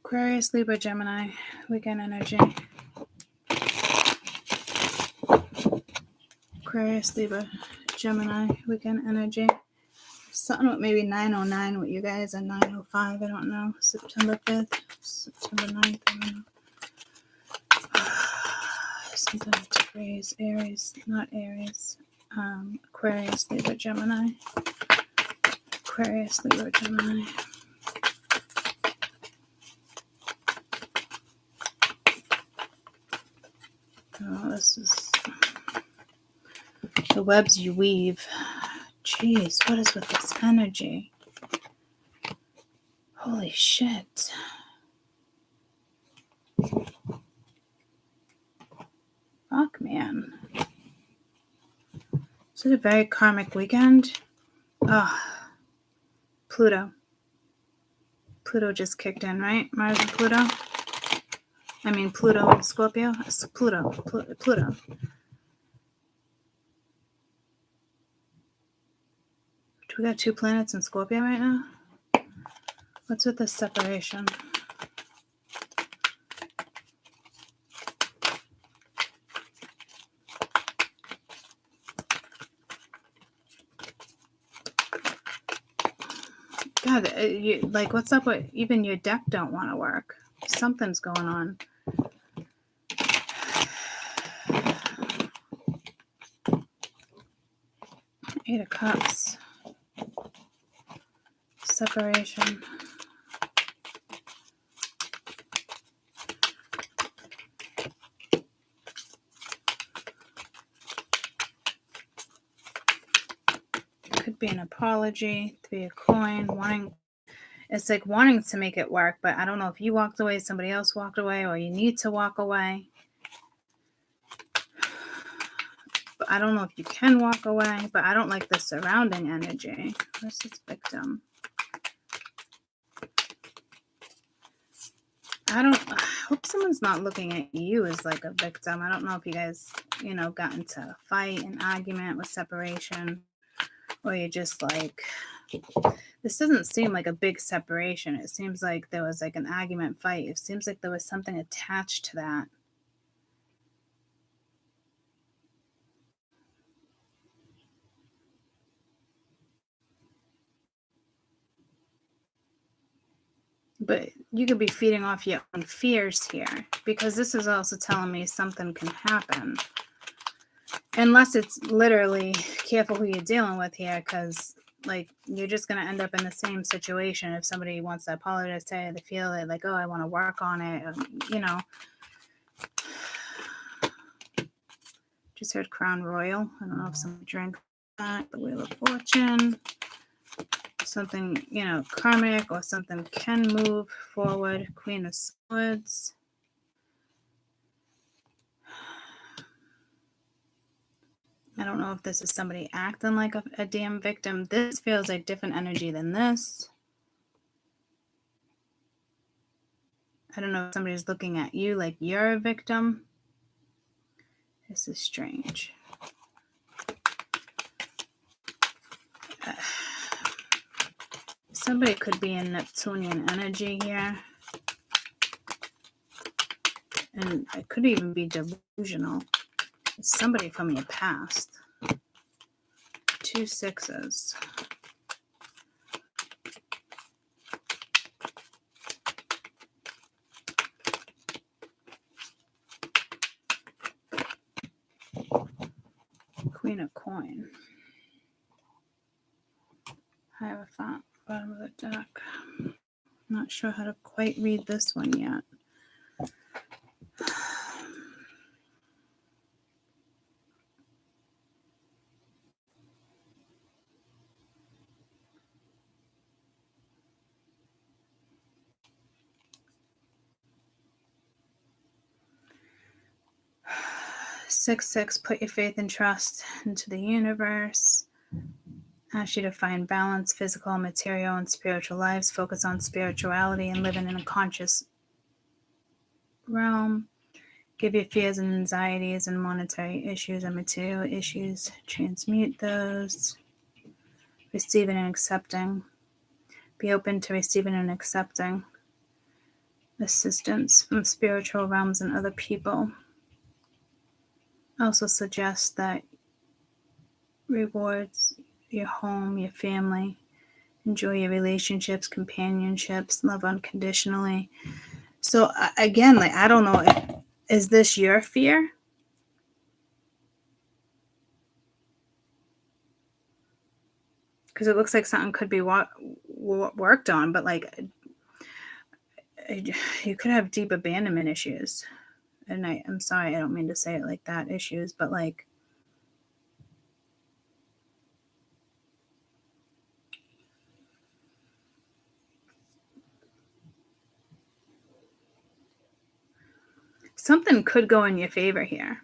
Aquarius, Libra, Gemini, weekend energy. Aquarius, Libra, Gemini, weekend energy. Something with maybe 909 with you guys and 905, I don't know. September 5th, September 9th, I don't know. Something with degrees, Aries, not Aries. Aquarius, Libra, Gemini. Aquarius, Libra, Gemini. Oh, this is the webs you weave. Jeez, what is with this energy? Holy shit. Fuck, man. Is it a very karmic weekend? Oh, Pluto. Pluto just kicked in, right? Mars and Pluto? I mean, Pluto and Scorpio? It's Pluto. Pluto. Do we got 2 planets in Scorpio right now? What's with this separation? God, what's up with even your deck don't want to work? Something's going on. Eight of Cups. Separation. Could be an apology. 3 of Coin. It's like wanting to make it work, but I don't know if you walked away, somebody else walked away, or you need to walk away. But I don't know if you can walk away, but I don't like the surrounding energy. Where's this victim? I hope someone's not looking at you as like a victim. I don't know if you guys, got into a fight, an argument with separation, or you're just like, this doesn't seem like a big separation. It seems like there was like an argument, fight. It seems like there was something attached to that. But you could be feeding off your own fears here, because this is also telling me something can happen. Unless it's literally careful who you're dealing with here, because you're just going to end up in the same situation. If somebody wants to apologize, say they feel it, like, oh, I want to work on it, Just heard Crown Royal. I don't know if somebody drank that. The Wheel of Fortune. Something, karmic, or something can move forward. Queen of Swords. I don't know if this is somebody acting like a damn victim. This feels like different energy than this. I don't know if somebody's looking at you like you're a victim. This is strange. Somebody could be in Neptunian energy here. And it could even be delusional. It's somebody from your past. 2 6s. Queen of Coin. Hierophant, bottom of the deck. Not sure how to quite read this one yet. Six, put your faith and trust into the universe. Ask you to find balance, physical, material, and spiritual lives. Focus on spirituality and living in a conscious realm. Give your fears and anxieties and monetary issues and material issues. Transmute those. Receiving and accepting. Be open to receiving and accepting assistance from spiritual realms and other people. Also suggest that rewards your home, your family, enjoy your relationships, companionships, love unconditionally. So again, like, I don't know, is this your fear? Because it looks like something could be worked on, but like you could have deep abandonment issues. And I'm sorry, I don't mean to say it like that, issues, but like something could go in your favor here.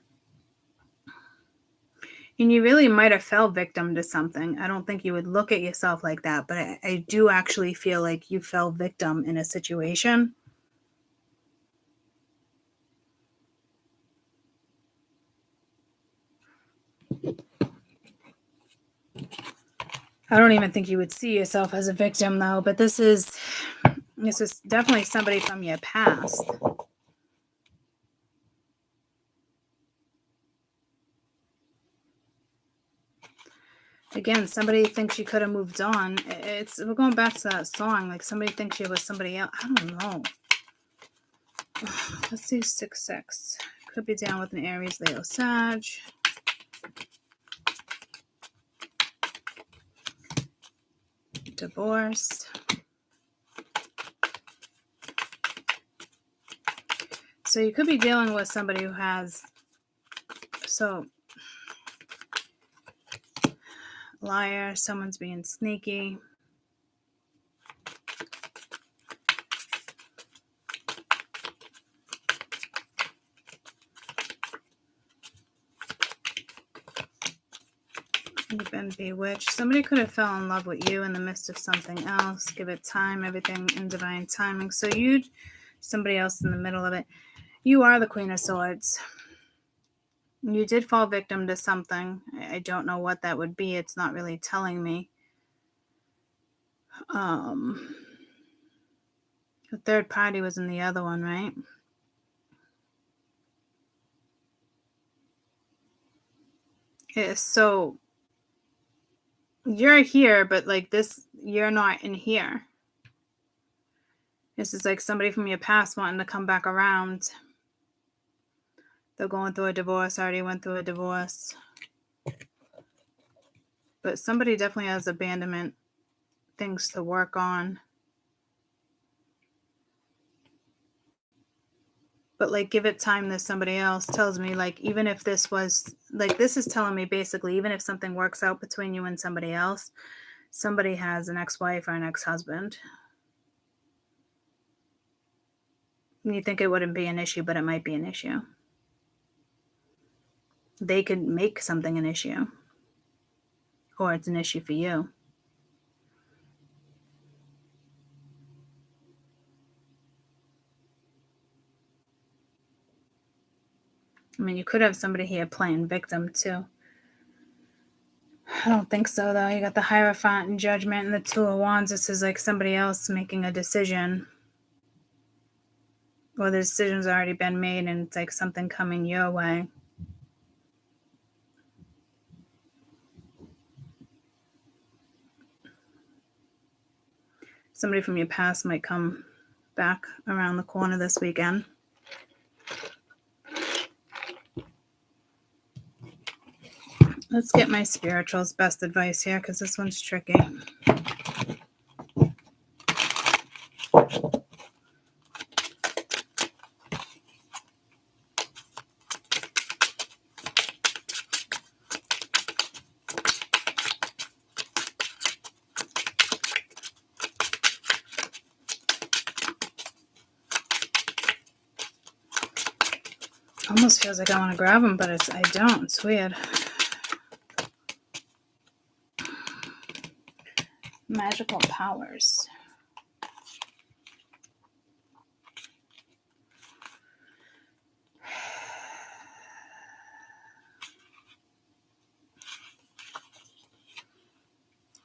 And you really might have fell victim to something. I don't think you would look at yourself like that, but I do actually feel like you fell victim in a situation. I don't even think you would see yourself as a victim, though, but this is definitely somebody from your past. Again, somebody thinks you could have moved on. We're going back to that song, like somebody thinks you was somebody else. I don't know. Let's see, 6. Could be down with an Aries, Leo, Sag. Divorced. So you could be dealing with somebody who has, liar, someone's being sneaky. You've been bewitched. Somebody could have fell in love with you in the midst of something else. Give it time, everything in divine timing. So somebody else in the middle of it. You are the Queen of Swords. You did fall victim to something. I don't know what that would be. It's not really telling me. The third party was in the other one, right? So you're here, but like this, you're not in here. This is like somebody from your past wanting to come back around. They're going through a divorce, already went through a divorce. But somebody definitely has abandonment things to work on. But like, give it time to somebody else. Tells me, like, even if this was, like, this is telling me basically, even if something works out between you and somebody else, somebody has an ex-wife or an ex-husband. You think it wouldn't be an issue, but it might be an issue. They could make something an issue. Or it's an issue for you. I mean, you could have somebody here playing victim too. I don't think so, though. You got the Hierophant and Judgment and the Two of Wands. This is like somebody else making a decision. Or the decision's already been made and it's like something coming your way. Somebody from your past might come back around the corner this weekend. Let's get my spiritual's best advice here because this one's tricky. Almost feels like I want to grab them, but I don't. It's weird. Magical powers.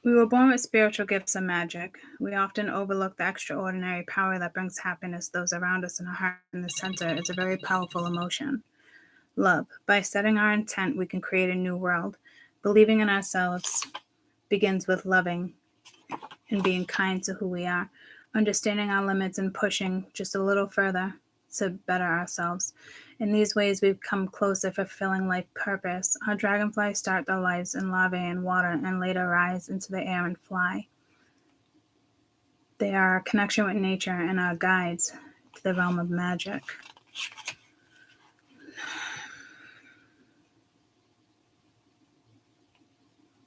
We were born with spiritual gifts and magic. We often overlook the extraordinary power that brings happiness to those around us, and our heart in the center is a very powerful emotion. Love. By setting our intent, we can create a new world. Believing in ourselves begins with loving and being kind to who we are, understanding our limits and pushing just a little further to better ourselves. In these ways, we come closer to fulfilling life purpose. Our dragonflies start their lives in lava and water and later rise into the air and fly. They are our connection with nature and our guides to the realm of magic.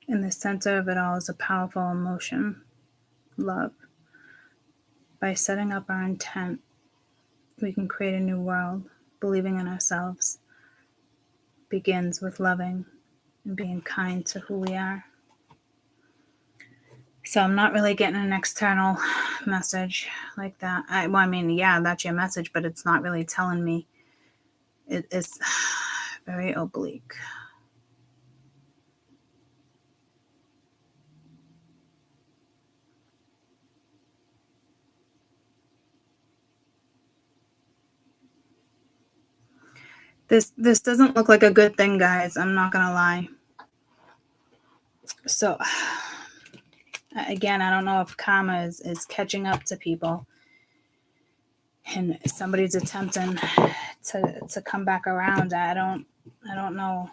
In the center of it all is a powerful emotion, love. By setting up our intent, we can create a new world. Believing in ourselves begins with loving and being kind to who we are. So I'm not really getting an external message like that. I mean, yeah, that's your message, but it's not really telling me. It's very oblique. This doesn't look like a good thing, guys. I'm not gonna lie. So again, I don't know if karma is catching up to people, and somebody's attempting to come back around. I don't know.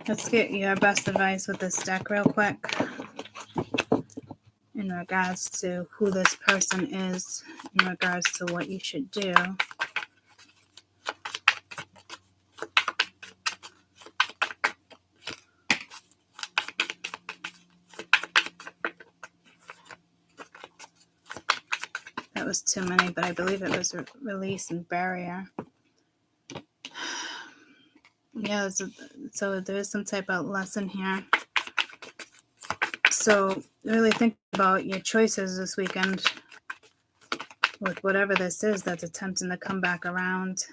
Let's get your best advice with this deck real quick in regards to who this person is, in regards to what you should do. That was too many, but I believe it was release and barrier. Yeah, so there is some type of lesson here. So really think about your choices this weekend with whatever this is that's attempting to come back around.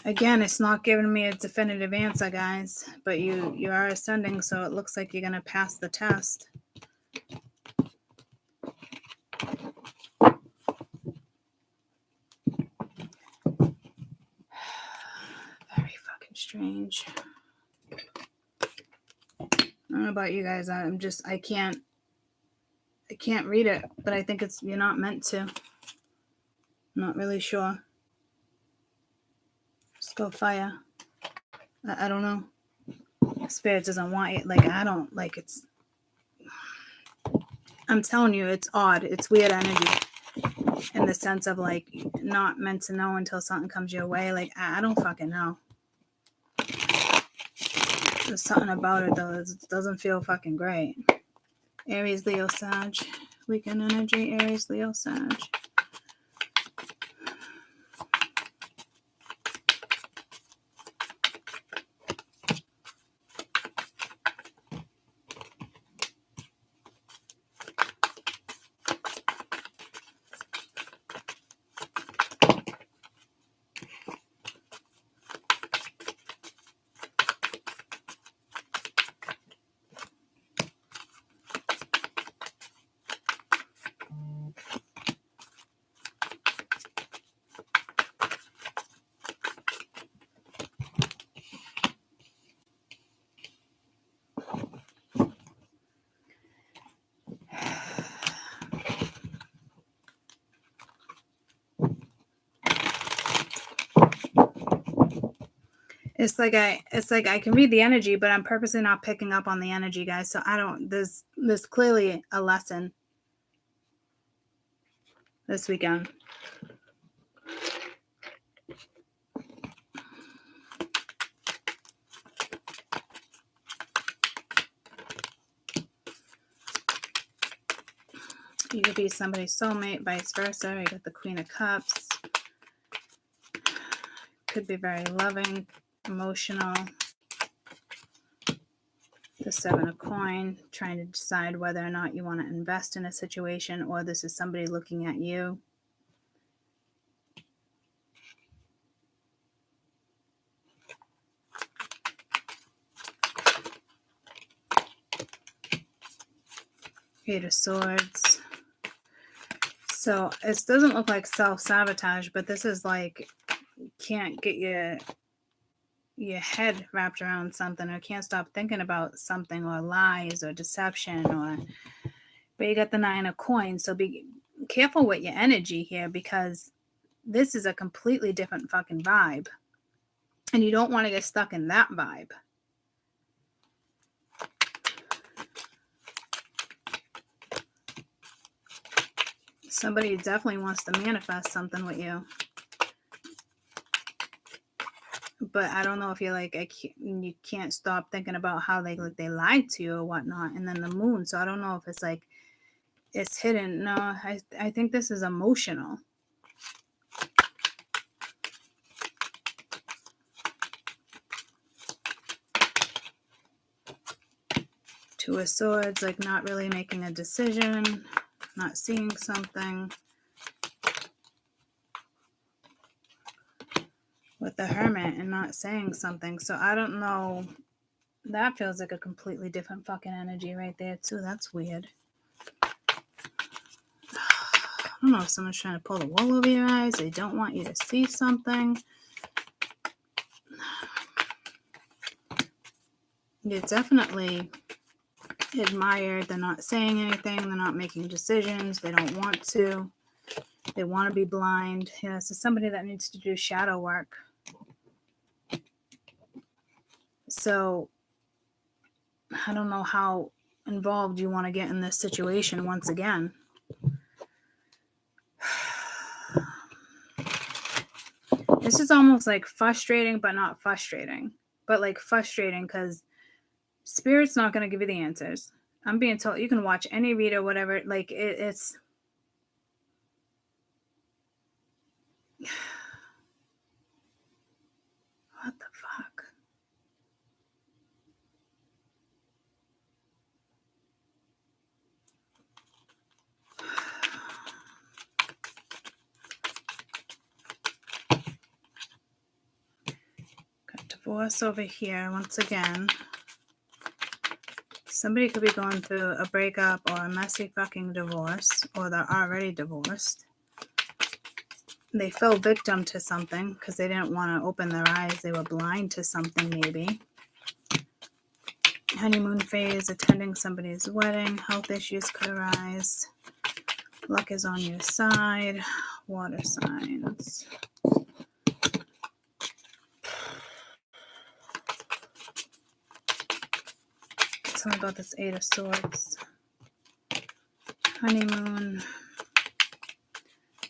Again, it's not giving me a definitive answer, guys, but you are ascending, so it looks like you're going to pass the test. Very fucking strange. I don't know about you guys. I can't read it, but I think you're not meant to. I'm not really sure. Just go fire. I don't know. Spirit doesn't want it. Like, I don't like it's. I'm telling you, it's odd. It's weird energy in the sense of like not meant to know until something comes your way. Like, I don't fucking know. There's something about it though. It doesn't feel fucking great. Aries, Leo, Sag. Weekend energy, Aries, Leo, Sag. It's like I can read the energy, but I'm purposely not picking up on the energy, guys. So there's clearly a lesson this weekend. You could be somebody's soulmate, vice versa. You got the Queen of Cups. Could be very loving, emotional. The Seven of Coin, trying to decide whether or not you want to invest in a situation, or this is somebody looking at you. Eight of Swords. So it doesn't look like self-sabotage, but this is like can't get your head wrapped around something, or can't stop thinking about something, or lies or deception, but you got the Nine of Coins. So be careful with your energy here, because this is a completely different fucking vibe, and you don't want to get stuck in that vibe. Somebody definitely wants to manifest something with you. But I don't know if you're like, you can't stop thinking about how they lied to you or whatnot. And then the Moon. So I don't know if it's like, it's hidden. No, I think this is emotional. Two of Swords, like not really making a decision, not seeing something. With the Hermit and not saying something. So I don't know. That feels like a completely different fucking energy right there too. That's weird. I don't know if someone's trying to pull the wool over your eyes. They don't want you to see something. You're definitely admired. They're not saying anything. They're not making decisions. They don't want to. They want to be blind. Yeah, this is somebody that needs to do shadow work. So I don't know how involved you want to get in this situation once again. This is almost like frustrating, but not frustrating. But like frustrating because Spirit's not going to give you the answers. I'm being told you can watch any reader, whatever. Like it's... What the fuck? Got divorce over here once again. Somebody could be going through a breakup or a messy fucking divorce, or they're already divorced. They fell victim to something because they didn't want to open their eyes. They were blind to something maybe. Honeymoon phase, attending somebody's wedding. Health issues could arise. Luck is on your side. Water signs. Tell me about this Eight of Swords. Honeymoon.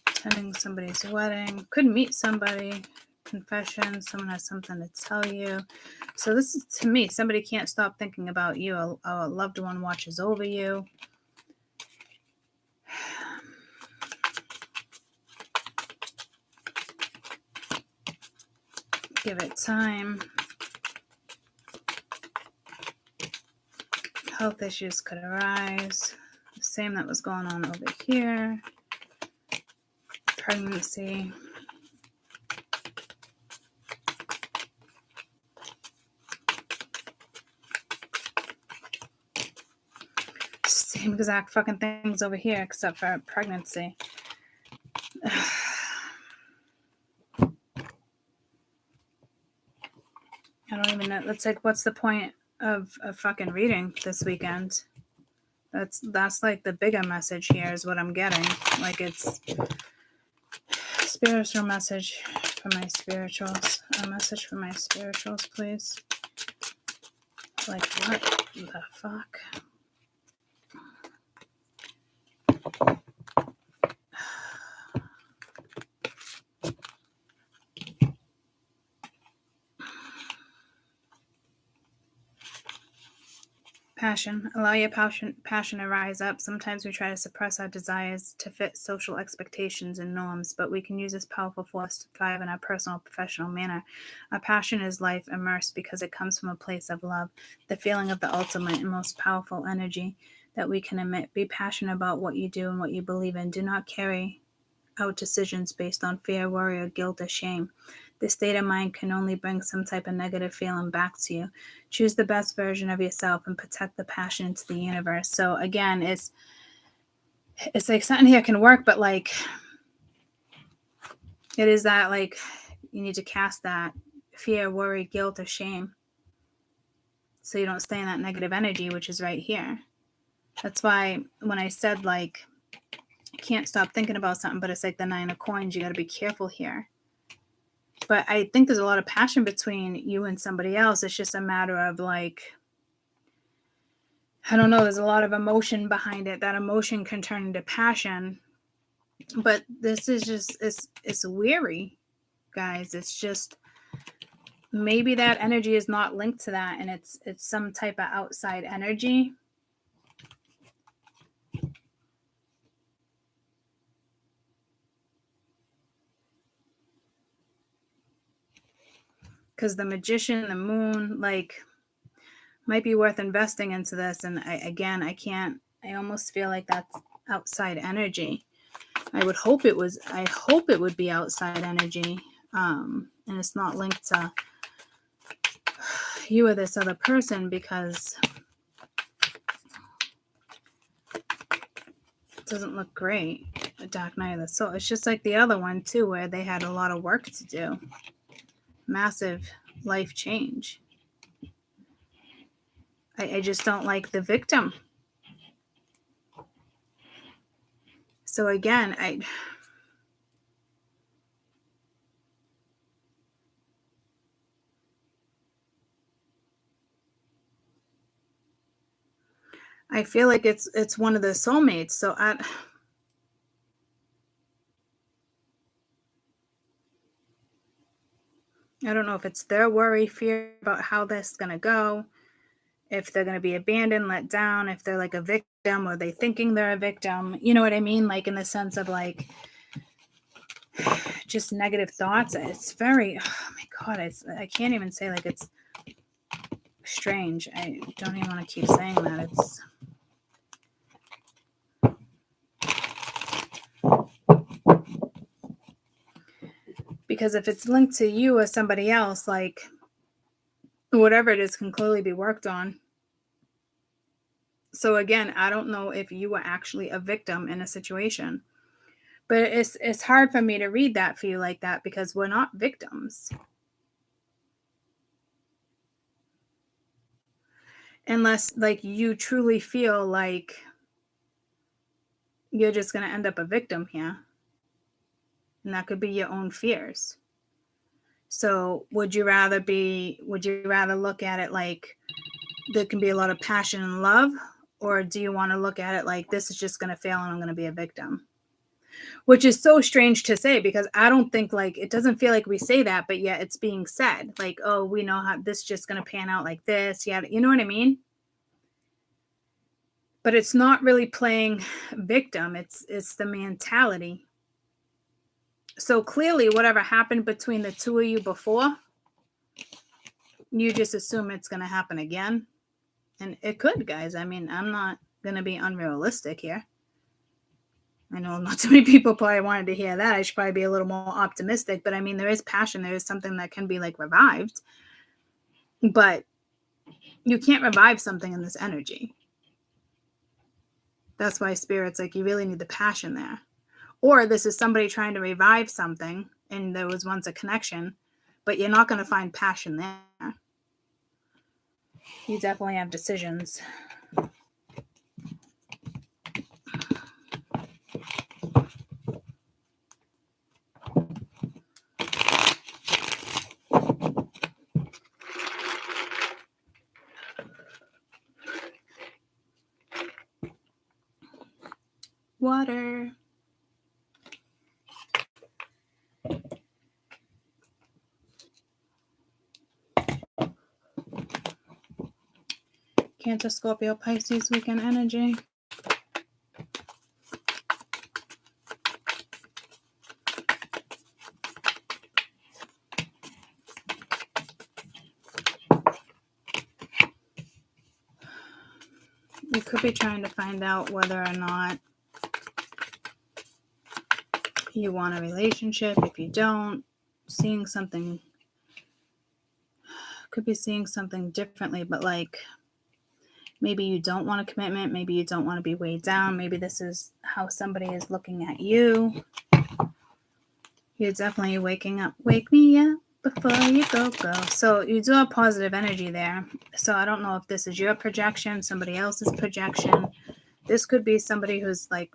Attending somebody's wedding. Could meet somebody. Confession. Someone has something to tell you. So this is, to me, somebody can't stop thinking about you. A loved one watches over you. Give it time. Health issues could arise. The same that was going on over here. Pregnancy. Same exact fucking things over here except for pregnancy. I don't even know. It's like, what's the point of a fucking reading this weekend? That's like the bigger message here is what I'm getting. Like it's spiritual message. for my spirituals. A message for my spirituals, please. Like, what the fuck? Passion. Allow your passion to rise up. Sometimes we try to suppress our desires to fit social expectations and norms, but we can use this powerful force to thrive in our personal, professional manner. Our passion is life immersed because it comes from a place of love, the feeling of the ultimate and most powerful energy that we can emit. Be passionate about what you do and what you believe in. Do not carry out decisions based on fear, worry, or guilt, or shame. This state of mind can only bring some type of negative feeling back to you. Choose the best version of yourself and protect the passion into the universe. So again, it's like something here can work, but like it is that like you need to cast that fear, worry, guilt, or shame so you don't stay in that negative energy, which is right here. That's why when I said like I can't stop thinking about something, but it's like the 9 of coins, you got to be careful here. But I think there's a lot of passion between you and somebody else. It's just a matter of like, I don't know, there's a lot of emotion behind it. That emotion can turn into passion. But this is just, it's weary, guys. It's just, maybe that energy is not linked to that. And it's some type of outside energy. Because the magician, the moon, like, might be worth investing into this. And I almost feel like that's outside energy. I hope it would be outside energy. And it's not linked to you or this other person, because it doesn't look great. The Dark Night of the Soul. It's just like the other one too, where they had a lot of work to do. Massive life change. I just don't like the victim. So again, I feel like it's one of the soulmates. So I don't know if it's their worry, fear about how this is going to go, if they're going to be abandoned, let down, if they're like a victim or they thinking they're a victim. You know what I mean? Like in the sense of like just negative thoughts. It's very, oh my God, I can't even say like it's strange. I don't even want to keep saying that. It's because if it's linked to you or somebody else, like whatever it is can clearly be worked on. So again, I don't know if you were actually a victim in a situation, but it's hard for me to read that for you like that because we're not victims. Unless like you truly feel like you're just going to end up a victim here. And that could be your own fears. So would you rather look at it like there can be a lot of passion and love? Or do you want to look at it like this is just going to fail and I'm going to be a victim? Which is so strange to say because I don't think like, it doesn't feel like we say that, but yet it's being said. Like, oh, we know how this is just going to pan out like this. Yeah, you know what I mean? But it's not really playing victim. It's the mentality. So clearly whatever happened between the two of you before, you just assume it's going to happen again. And it could, guys. I mean, I'm not going to be unrealistic here. I know not too many people probably wanted to hear that. I should probably be a little more optimistic. But I mean, there is passion. There is something that can be like revived. But you can't revive something in this energy. That's why Spirit's like, you really need the passion there. Or this is somebody trying to revive something and there was once a connection, but you're not going to find passion there. You definitely have decisions. Water. Cancer, Scorpio, Pisces, weekend energy. You could be trying to find out whether or not you want a relationship. If you don't, seeing something, could be seeing something differently, but like maybe you don't want a commitment. Maybe you don't want to be weighed down. Maybe this is how somebody is looking at you. You're definitely waking up. Wake me up before you go. So you do have positive energy there. So I don't know if this is your projection, somebody else's projection. This could be somebody who's like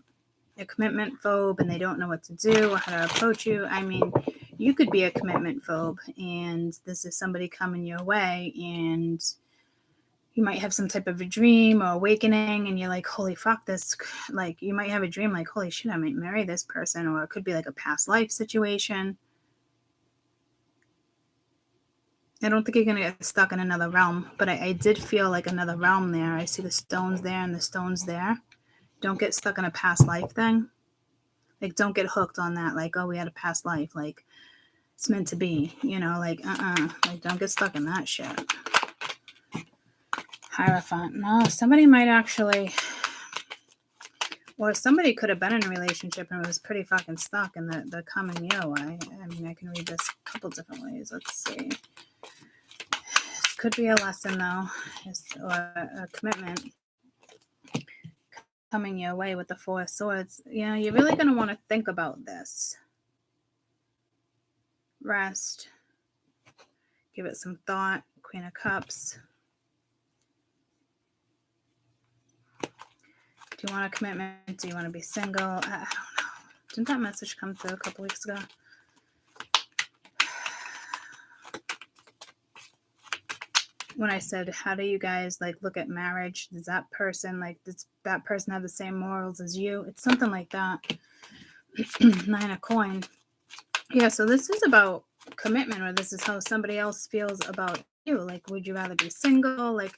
a commitment phobe and they don't know what to do or how to approach you. I mean, you could be a commitment phobe and this is somebody coming your way and you might have some type of a dream or awakening and you're like, holy fuck, this, like you might have a dream like, holy shit, I might marry this person, or it could be like a past life situation. I don't think you're going to get stuck in another realm, but I did feel like another realm there. I see the stones there and the stones there. Don't get stuck in a past life thing. Like, don't get hooked on that. Like, oh, we had a past life. Like, it's meant to be, you know, like, like, don't get stuck in that shit. Hierophant. No, somebody might actually, or somebody could have been in a relationship and was pretty fucking stuck and they're coming your way. I mean, I can read this a couple different ways. Let's see. Could be a lesson, though, or a commitment coming your way with the Four of Swords. You know, you're really going to want to think about this. Rest. Give it some thought. Queen of Cups. Do you want a commitment? Do you want to be single? I don't know. Didn't that message come through a couple weeks ago? When I said, how do you guys like look at marriage? Does that person have the same morals as you? It's something like that. 9 of coin. Yeah, so this is about commitment, or this is how somebody else feels about you. Like, would you rather be single? Like,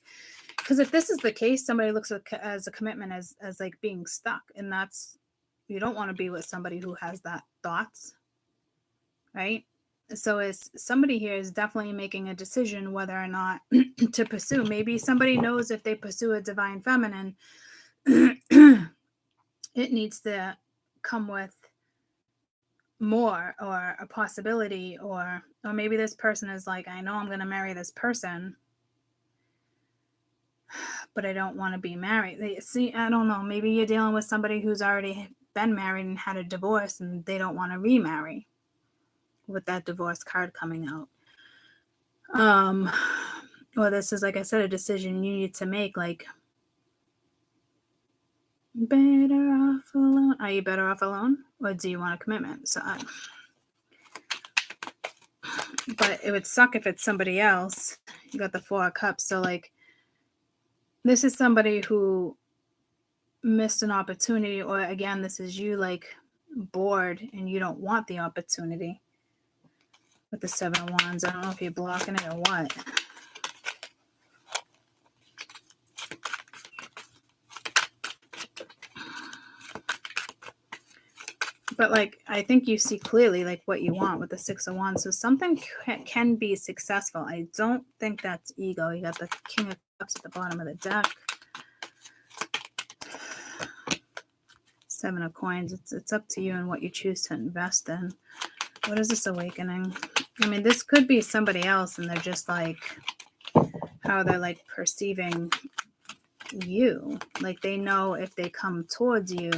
because if this is the case, somebody looks at as a commitment as like being stuck, and that's, you don't want to be with somebody who has that thoughts, right? So is somebody here is definitely making a decision whether or not to pursue. Maybe somebody knows if they pursue a divine feminine, it needs to come with more or a possibility, or maybe this person is like, I know I'm going to marry this person, but I don't want to be married. See, I don't know. Maybe you're dealing with somebody who's already been married and had a divorce and they don't want to remarry with that divorce card coming out. Or this is, like I said, a decision you need to make, like, better off alone. Are you better off alone, or do you want a commitment? So, but it would suck if it's somebody else. You got the 4 of Cups. So, like, this is somebody who missed an opportunity, or again, this is you, like, bored and you don't want the opportunity. With the 7 of Wands, I don't know if you're blocking it or what. But, like, I think you see clearly, like, what you want with the 6 of Wands. So something can be successful. I don't think that's ego. You got the King of Cups at the bottom of the deck. 7 of Coins. It's up to you and what you choose to invest in. What is this awakening? I mean, this could be somebody else, and they're just, like, how they're, like, perceiving you. Like, they know if they come towards you,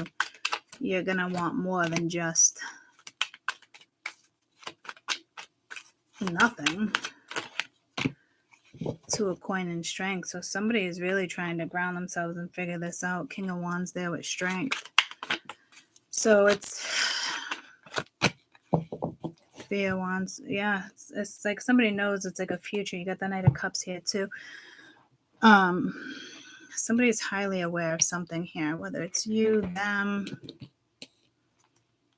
you're going to want more than just nothing. 2 of Coin and Strength. So somebody is really trying to ground themselves and figure this out. King of Wands there with Strength. So it's 3 of Wands. Yeah, it's like somebody knows it's like a future. You got the Knight of Cups here too. somebody's highly aware of something here, whether it's you, them.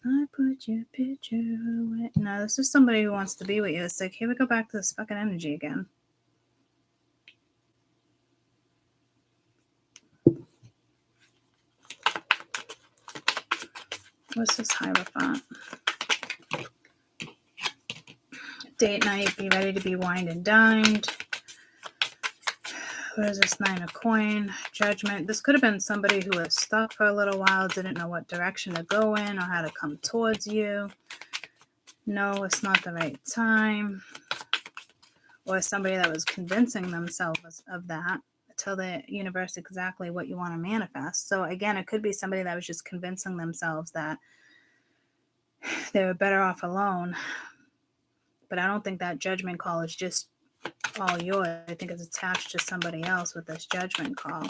I put your picture away. No, this is somebody who wants to be with you. It's like, here we go back to this fucking energy again. What's this Hierophant? Date night, be ready to be wined and dined. What is this 9 of coin? Judgment. This could have been somebody who was stuck for a little while, didn't know what direction to go in or how to come towards you. No, it's not the right time. Or somebody that was convincing themselves of that. Tell the universe exactly what you want to manifest. So again, it could be somebody that was just convincing themselves that they were better off alone. But I don't think that judgment call is just all yours. I think it's attached to somebody else with this judgment call.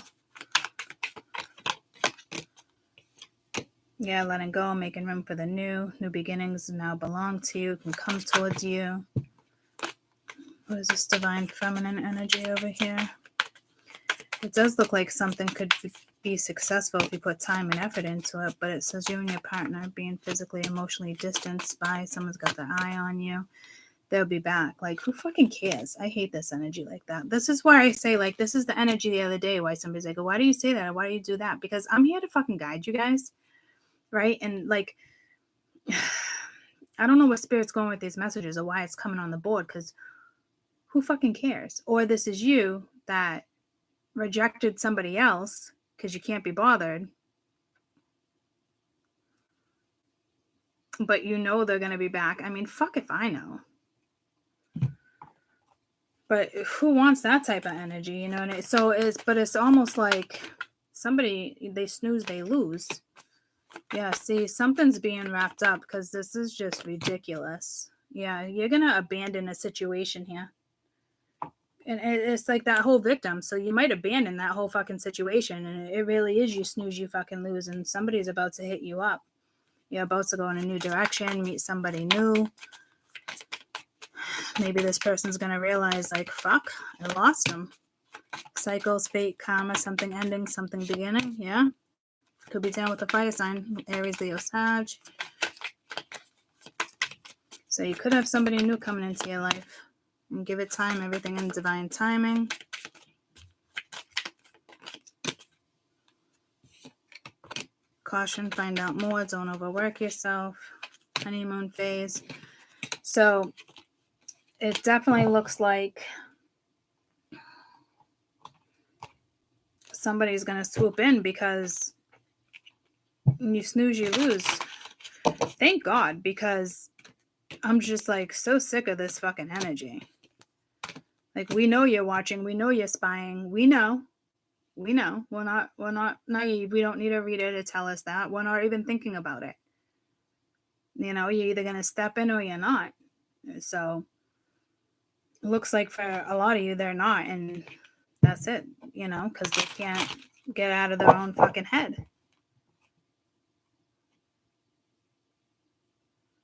Yeah, letting go, making room for the new. New beginnings now belong to you, can come towards you. What is this divine feminine energy over here? It does look like something could be successful if you put time and effort into it, but it says you and your partner being physically, emotionally distanced by someone's got their eye on you. They'll be back. Like, who fucking cares? I hate this energy like that. This is why I say, like, this is the energy the other day why somebody's like, why do you say that? Or why do you do that? Because I'm here to fucking guide you guys. Right? And, like, I don't know where Spirit's going with these messages or why it's coming on the board, because who fucking cares? Or this is you that rejected somebody else because you can't be bothered, but you know they're going to be back. I mean, fuck if I know. But who wants that type of energy, you know? And it's almost like somebody, they snooze, they lose. Yeah, see, something's being wrapped up because this is just ridiculous. Yeah, you're going to abandon a situation here. And it's like that whole victim. So you might abandon that whole fucking situation. And it really is you snooze, you fucking lose. And somebody's about to hit you up. You're about to go in a new direction, meet somebody new. Maybe this person's going to realize, like, fuck, I lost him. Cycles, fate, karma, something ending, something beginning. Yeah. Could be down with a fire sign. Aries, Leo, Sag. So you could have somebody new coming into your life. And give it time, everything in divine timing. Caution, find out more, don't overwork yourself. Honeymoon phase. So it definitely looks like somebody's going to swoop in because you snooze, you lose. Thank God, because I'm just like so sick of this fucking energy. Like, we know you're watching. We know you're spying. We know. We're not naive. We don't need a reader to tell us that. We're not even thinking about it. You know, you're either going to step in or you're not. So it looks like for a lot of you, they're not. And that's it, you know, because they can't get out of their own fucking head.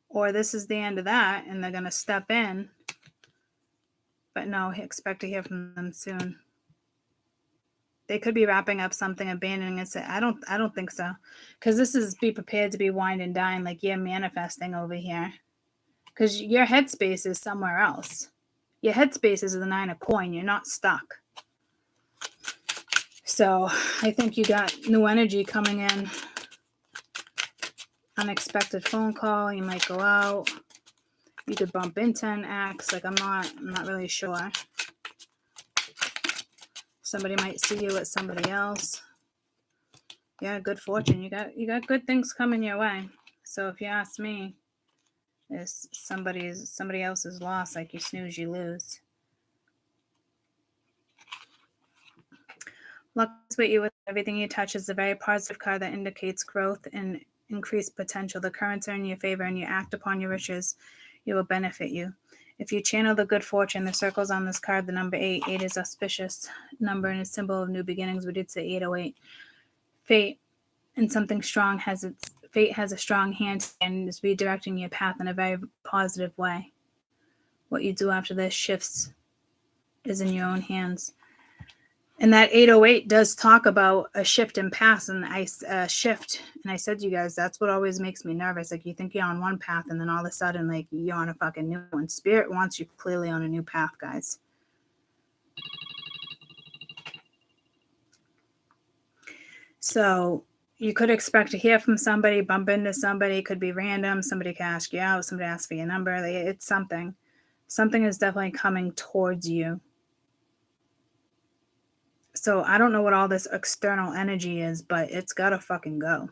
Or this is the end of that and they're going to step in. But no, expect to hear from them soon. They could be wrapping up something, abandoning it. I don't think so. Because this is be prepared to be wined and dined, like you're manifesting over here. Because your headspace is somewhere else. Your headspace is the 9 of coin. You're not stuck. So I think you got new energy coming in. Unexpected phone call. You might go out. You could bump into an ex. Like, I'm not really sure. Somebody might see you with somebody else. Yeah, good fortune. You got good things coming your way. So if you ask me, it's somebody else's loss. Like, you snooze, you lose. Luck is with you. With everything you touch is a very positive card that indicates growth and increased potential. The currents are in your favor and you act upon your wishes. It will benefit you. If you channel the good fortune, the circles on this card, the number 8. 8 is auspicious number and a symbol of new beginnings. We did say 808. Fate and something strong fate has a strong hand and is redirecting your path in a very positive way. What you do after this shifts is in your own hands. And that 808 does talk about a shift in paths and shift. And I said to you guys, that's what always makes me nervous. Like you think you're on one path and then all of a sudden, like you're on a fucking new one. Spirit wants you clearly on a new path, guys. So you could expect to hear from somebody, bump into somebody, could be random. Somebody can ask you out, somebody asks for your number. Like, it's something. Something is definitely coming towards you. So I don't know what all this external energy is, but it's got to fucking go.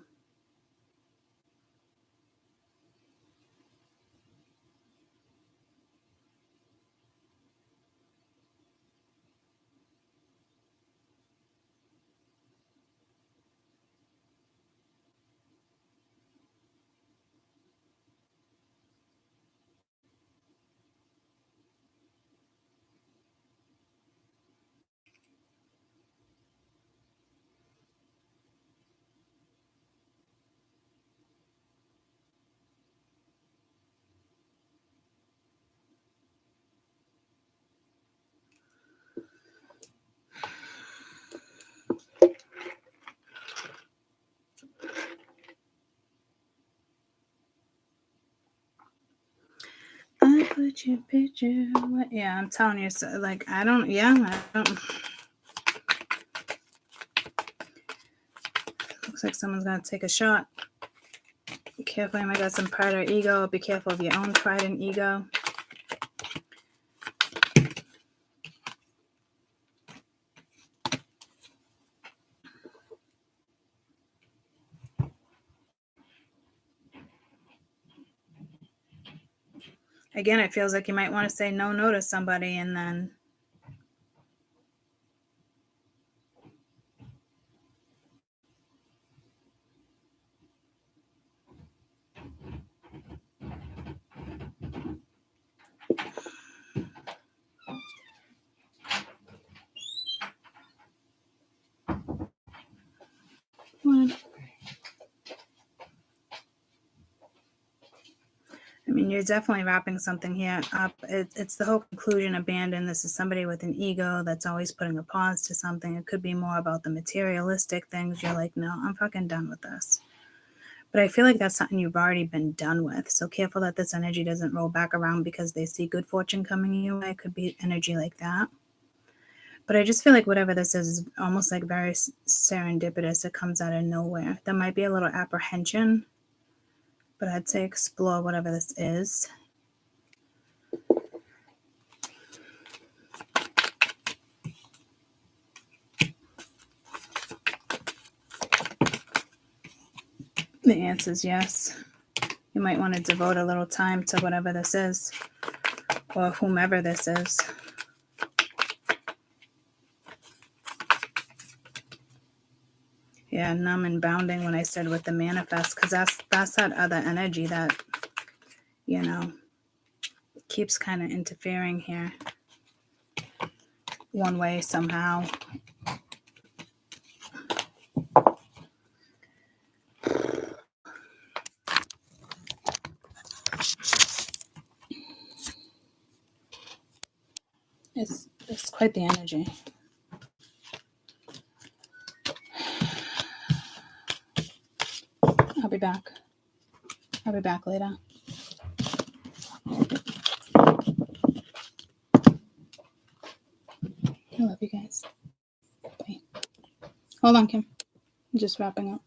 I put your picture. Yeah, I'm telling you. So, like, I don't. Looks like someone's gonna take a shot. Be careful, you might got some pride or ego. Be careful of your own pride and ego. Again, it feels like you might want to say no to somebody and then what? I mean, you're definitely wrapping something here up. It's the whole conclusion, abandon. This is somebody with an ego that's always putting a pause to something. It could be more about the materialistic things. You're like, no, I'm fucking done with this. But I feel like that's something you've already been done with. So careful that this energy doesn't roll back around because they see good fortune coming your way. It could be energy like that. But I just feel like whatever this is almost like very serendipitous. It comes out of nowhere. There might be a little apprehension, but I'd say explore whatever this is. The answer is yes. You might want to devote a little time to whatever this is, or whomever this is. Yeah, numb and bounding when I said with the manifest, because that's that other energy that, you know, keeps kind of interfering here one way somehow. It's quite the energy. I'll be back. I'll be back later. I love you guys. Bye. Hold on, Kim. I'm just wrapping up.